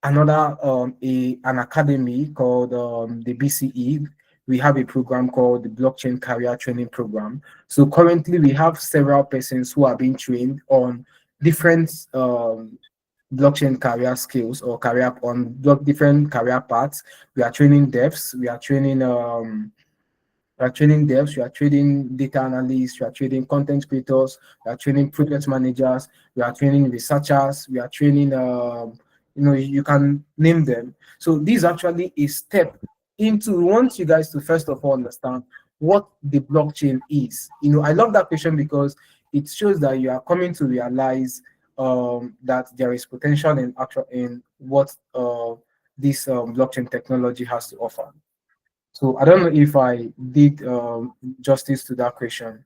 another an academy called the BCE. We have a program called the Blockchain Career Training Program. So currently we have several persons who are being trained on different blockchain career skills or career on different career paths. We are training devs, we are training devs, we are training data analysts, we are training content creators, we are training project managers, we are training researchers, we are training, you can name them. So this is actually a step into, we want you guys to first of all understand what the blockchain is. I love that question because it shows that you are coming to realize that there is potential in what this blockchain technology has to offer. So I don't know if I did justice to that question.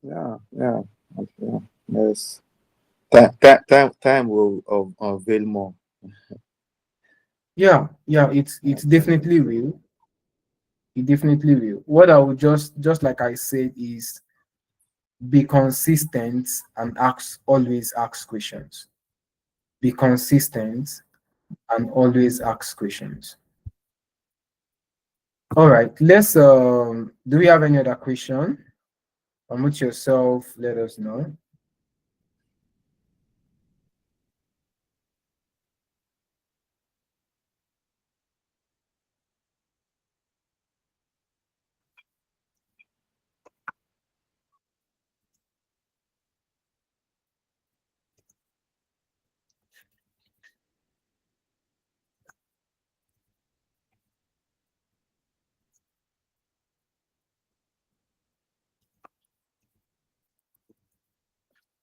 yeah, yeah, yeah. Yes. Time will unveil more. Yeah, Yeah, it's time will definitely unveil. real. It definitely will. What I would just like I said is be consistent and always ask questions. Be consistent and always ask questions. All right, let's do we have any other question? Unmute yourself, let us know.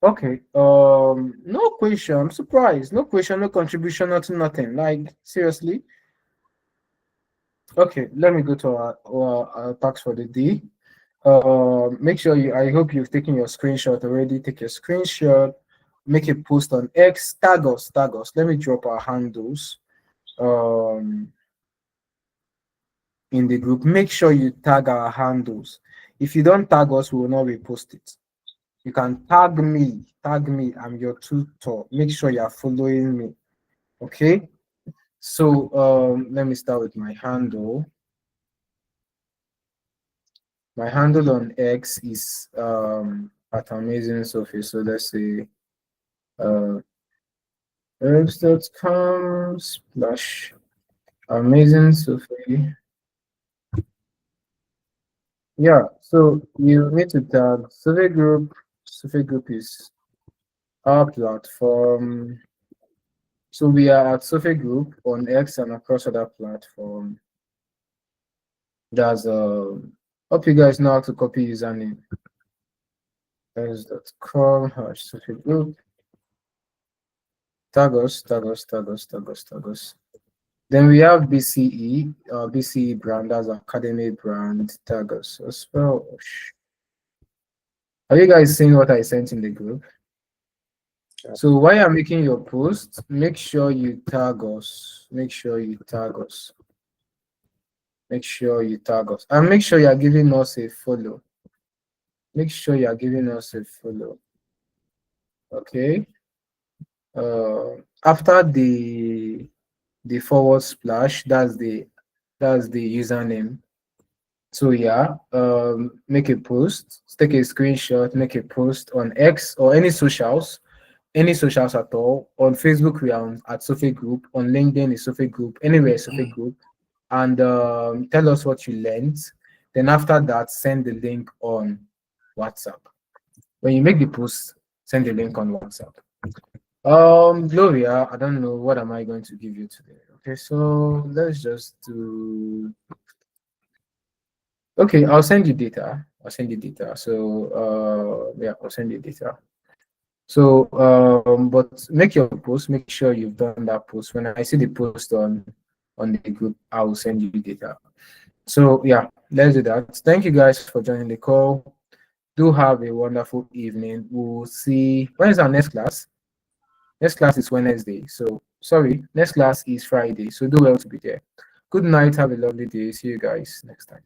Okay. No question. I'm surprised. No question, no contribution, nothing. Like seriously. Okay, let me go to our tax for the day. Make sure I hope you've taken your screenshot already. Take your screenshot, make a post on X, tag us, tag us. Let me drop our handles in the group. Make sure you tag our handles. If you don't tag us, we will not repost it. You can tag me, I'm your tutor. Make sure you are following me. Okay. So let me start with my handle. My handle on X is at Amazing Sophie. So let's say herbs.com/Amazing Sophie. Yeah, so you need to tag Sophie Group. Sophie Group is our platform. So we are at Sophie Group on X and across other platforms. That's hope you guys know how to copy username. Herbs.com/Sophie Group. Tag us, tag us, tag us, tag us, tag us. Then we have BCE, BCE brand, that's Academy brand, tag us as well. Are you guys seeing what I sent in the group? Yeah. So while you're making your post, make sure you tag us. Make sure you tag us. Make sure you tag us. And make sure you're giving us a follow. Make sure you're giving us a follow. Okay. After the forward splash, that's the That's the username. So yeah, make a post, take a screenshot, make a post on X or any socials at all. On Facebook, we are at Sofe Group. On LinkedIn, is Sofe Group. Anywhere, Sofe Group. And tell us what you learned. Then after that, send the link on WhatsApp. When you make the post, send the link on WhatsApp. Gloria, I don't know what am I going to give you today. Okay, so let's just do. Okay, I'll send you data. I'll send you data. So yeah, I'll send you data. So but make your post, make sure you've done that post. When I see the post on the group, I will send you data. So yeah, let's do that. Thank you guys for joining the call. Do have a wonderful evening. We'll see. When is our next class? Next class is Wednesday. So sorry, next class is Friday. So do well to be there. Good night. Have a lovely day. See you guys next time.